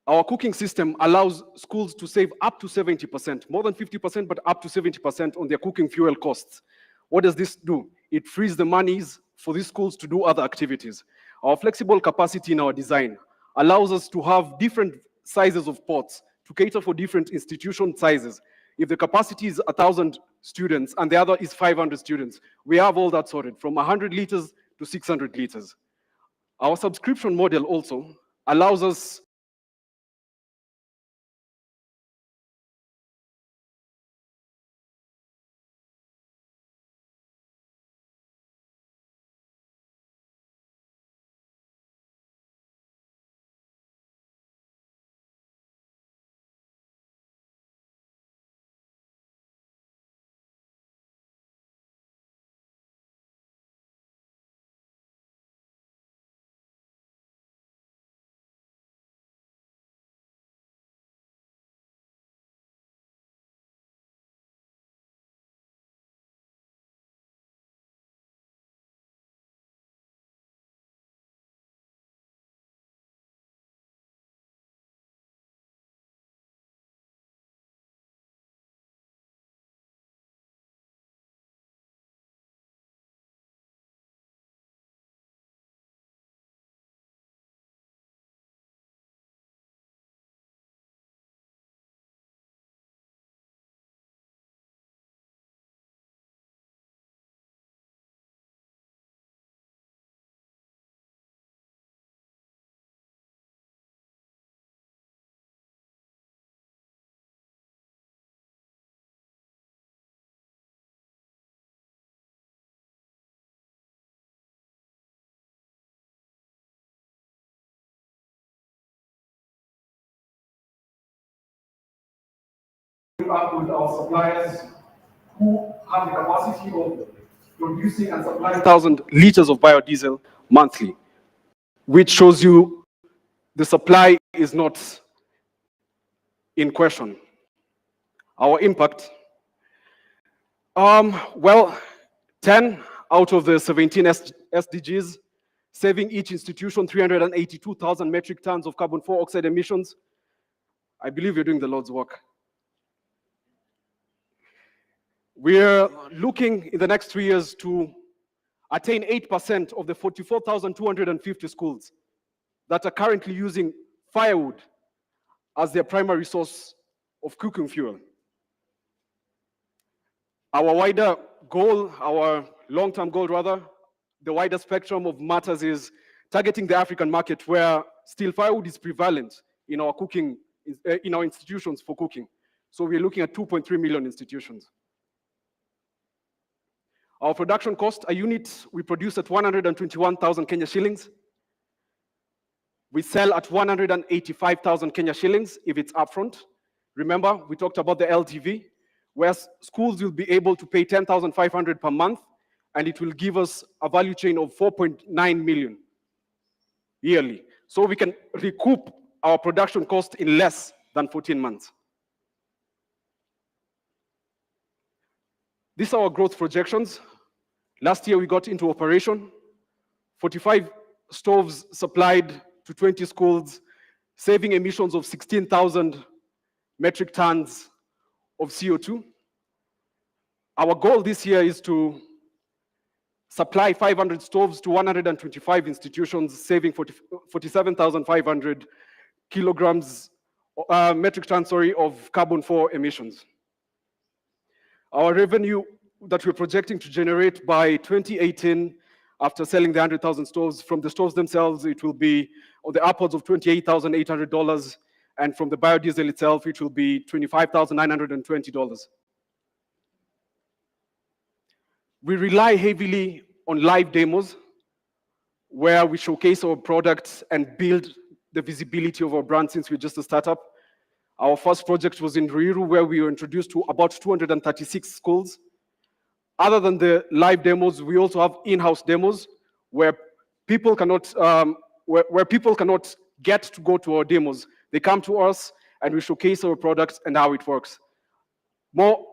Our cooking system allows schools to save up to 70%, more than 50%, but up to 70% on their cooking fuel costs. What does this do? It frees the monies for these schools to do other activities. Our flexible capacity in our design allows us to have different sizes of pots to cater for different institution sizes. If the capacity is 1,000 students and the other is 500 students, we have all that sorted, from 100 liters to 600 liters. Our subscription model also allows us work with our suppliers who have the capacity of producing and supplying 1,000 liters of biodiesel monthly, which shows you the supply is not in question. Our impact, well, 10 out of the 17 SDGs, saving each institution 382,000 metric tons of carbon dioxide emissions. I believe you're doing the Lord's work. We're looking in the next 3 years to attain 8% of the 44,250 schools that are currently using firewood as their primary source of cooking fuel. Our wider goal, our long-term goal rather, the wider spectrum of matters is targeting the African market where still firewood is prevalent in our cooking, in our institutions for cooking. So we're looking at 2.3 million institutions. Our production cost, a unit we produce at 121,000 Kenya shillings. We sell at 185,000 Kenya shillings if it's upfront. Remember, we talked about the LTV, where schools will be able to pay 10,500 per month, and it will give us a value chain of 4.9 million yearly. So we can recoup our production cost in less than 14 months. These are our growth projections. Last year we got into operation, 45 stoves supplied to 20 schools, saving emissions of 16,000 metric tons of CO2. Our goal this year is to supply 500 stoves to 125 institutions, saving 47,500 kilograms, metric tons, of carbon for emissions. Our revenue that we're projecting to generate by 2018, after selling the 100,000 stoves, from the stoves themselves, it will be on the upwards of $28,800, and from the biodiesel itself, it will be $25,920. We rely heavily on live demos where we showcase our products and build the visibility of our brand since we're just a startup. Our first project was in Ruiru, where we were introduced to about 236 schools. Other than the live demos, we also have in-house demos where people cannot get to go to our demos. They come to us and we showcase our products and how it works. More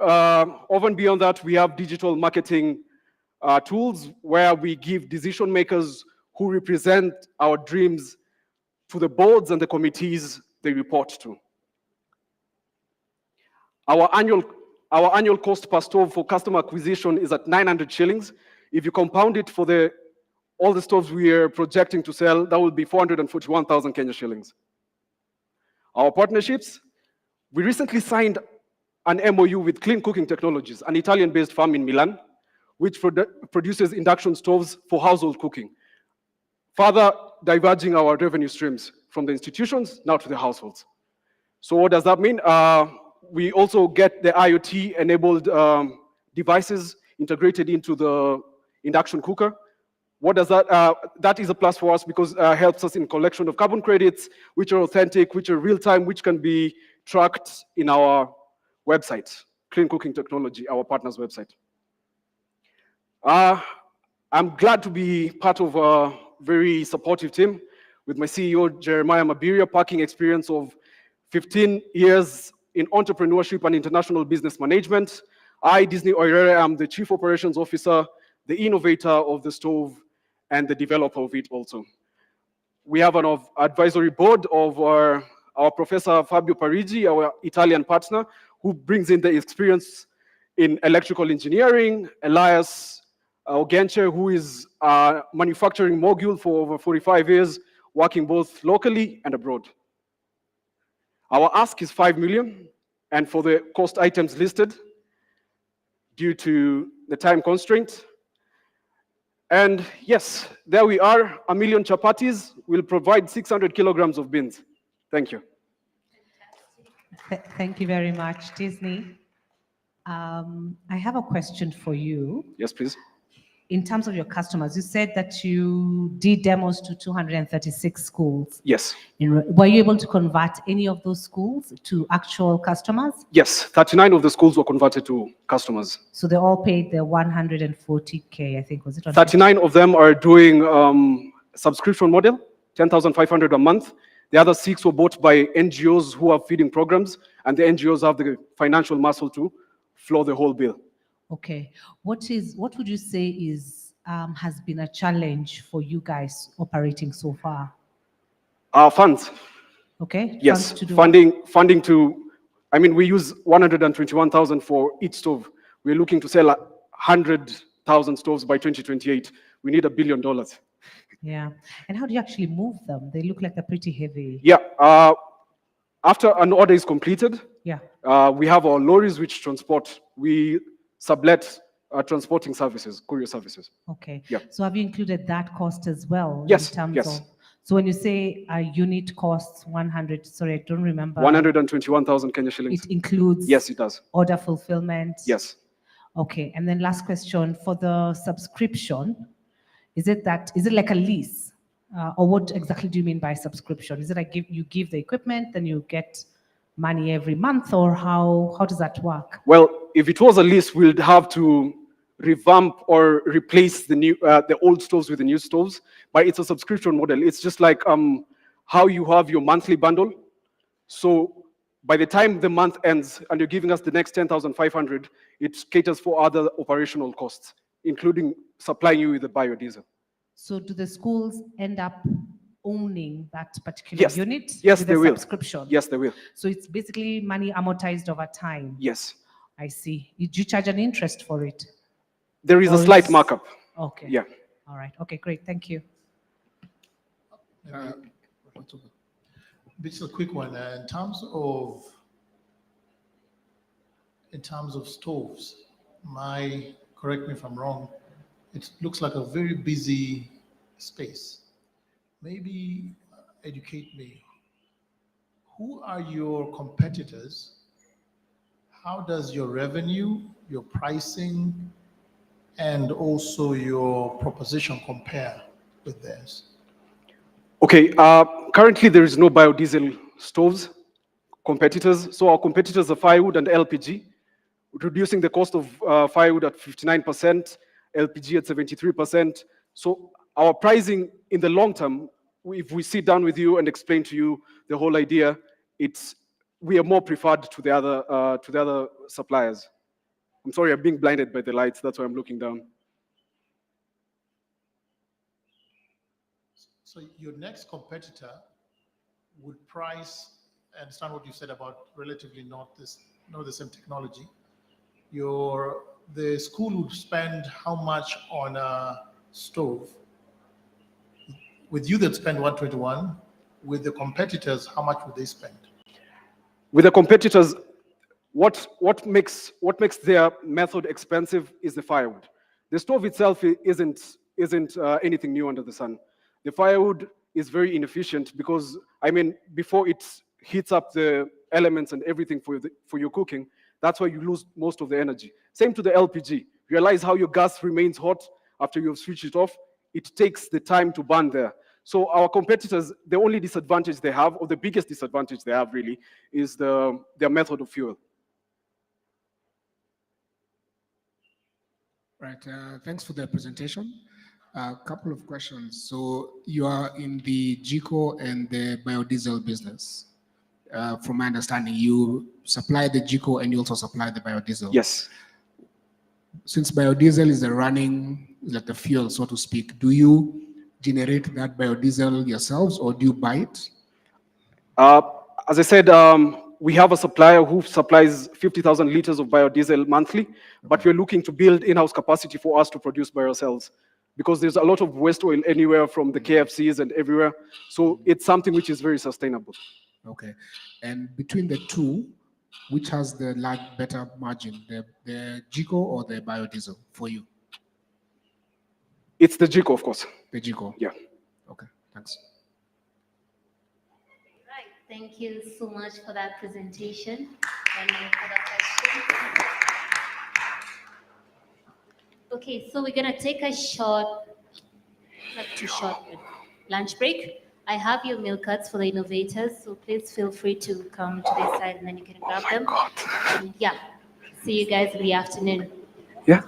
over and beyond that, we have digital marketing tools where we give decision makers who represent our dreams to the boards and the committees they report to. Our annual cost per stove for customer acquisition is at 900 shillings. If you compound it for all the stoves we are projecting to sell, that will be 441,000 Kenya shillings. Our partnerships, we recently signed an MOU with Clean Cooking Technologies, an Italian-based firm in Milan, which produces induction stoves for household cooking, further diverging our revenue streams from the institutions now to the households. So what does that mean? We also get the IoT-enabled devices integrated into the induction cooker. What does that? That is a plus for us because it helps us in collection of carbon credits, which are authentic, which are real-time, which can be tracked in our website, Clean Cooking Technology, our partner's website. I'm glad to be part of a very supportive team with my CEO, Jeremiah Mabiria, packing experience of 15 years in entrepreneurship and international business management. I, Disney Oirere, am the Chief Operations Officer, the innovator of the stove, and the developer of it also. We have an advisory board of our Professor Fabio Parigi, our Italian partner, who brings in the experience in electrical engineering, Elias Ogenche, who is a manufacturing mogul for over 45 years, working both locally and abroad. Our ask is 5 million, and for the cost items listed, due to the time constraint. And yes, there we are, 1 million chapatis will provide 600 kilograms of beans. Thank you. Thank you very much, Disney. I have a question for you. Yes, please. in terms of your customers, you said that you did demos to 236 schools. Yes. Were you able to convert any of those schools to actual customers? Yes, 39 of the schools were converted to customers. So they all paid the 140K, I think, was it? 39 of them are doing subscription model, 10,500 a month. The other 6 were bought by NGOs who have feeding programs, and the NGOs have the financial muscle to floor the whole bill. Okay. What would you say is has been a challenge for you guys operating so far? Funds. Okay. Yes, Funds to do funding to, I mean, we use 121,000 for each stove. We're looking to sell 100,000 stoves by 2028. We need $1 billion. Yeah. And how do you actually move them? They look like they're pretty heavy. Yeah. After an order is completed, Yeah. We have our lorries which transport. We sublet transporting services, courier services. Okay. Yeah. So have you included that cost as well? Yes, In terms yes. of, so when you say a unit costs 100, sorry, I don't remember. 121,000 Kenya shillings. It includes. Yes, it does. Order fulfillment. Yes. Okay. And then last question for the subscription, is it like a lease? Or what exactly do you mean by subscription? Is it like you give the equipment, then you get money every month, or how does that work? Well, if it was a lease, we'd have to revamp or replace the old stoves with the new stoves. But it's a subscription model. It's just like how you have your monthly bundle. So by the time the month ends and you're giving us the next 10,500, it caters for other operational costs, including supplying you with the biodiesel. So do the schools end up owning that particular unit? Yes, with they a will. Subscription? Yes, they will. So it's basically money amortized over time? Yes. I see. Do you charge an interest for it? There is a slight markup. Okay. Yeah. All right. Okay, great. Thank you. Just a quick one. In terms of stoves, correct me if I'm wrong, it looks like a very busy space. Maybe educate me. Who are your competitors? How does your revenue, your pricing, and also your proposition compare with theirs? Okay, currently there is no biodiesel stoves competitors. So our competitors are firewood and LPG, reducing the cost of firewood at 59%, LPG at 73%. So our pricing in the long term, if we sit down with you and explain to you the whole idea, we are more preferred to the other suppliers. I'm sorry, I'm being blinded by the lights. That's why I'm looking down. So your next competitor would price, I understand what you said about relatively not the same technology. The school would spend how much on a stove? With you that spend 121, with the competitors, how much would they spend? With the competitors, what makes their method expensive is the firewood. The stove itself isn't anything new under the sun. The firewood is very inefficient because, I mean, before it heats up the elements and everything for your cooking, that's why you lose most of the energy. Same to the LPG. Realize how your gas remains hot after you've switched it off. It takes the time to burn there. So our competitors, the only disadvantage they have, or the biggest disadvantage they have really, is their method of fuel. Right, thanks for the presentation. A couple of questions. So you are in the GECO and the biodiesel business. From my understanding, you supply the GECO and you also supply the biodiesel. Yes. Since biodiesel is like the fuel, so to speak, do you generate that biodiesel yourselves or do you buy it? As I said, we have a supplier who supplies 50,000 liters of biodiesel monthly, but we're looking to build in-house capacity for us to produce by ourselves because there's a lot of waste oil anywhere from the KFCs and everywhere. So it's something which is very sustainable. Okay. And between the two, which has the better margin, the GECO or the biodiesel for you? It's the GECO, of course. The GECO? Yeah. Okay, thanks. Right. Thank you so much for that presentation. Any further questions? Okay, so we're gonna take a short, not too short, but lunch break. I have your meal cards for the innovators, so please feel free to come to this side and then you can grab them. And yeah, see you guys in the afternoon. Yeah.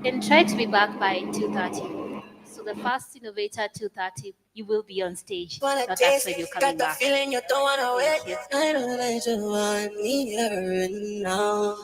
And try to be back by 2:30. So the first innovator 2:30, you will be on stage, but that's when you're coming back. Feeling you don't wanna wait. Thank you. I know that you want me here and now.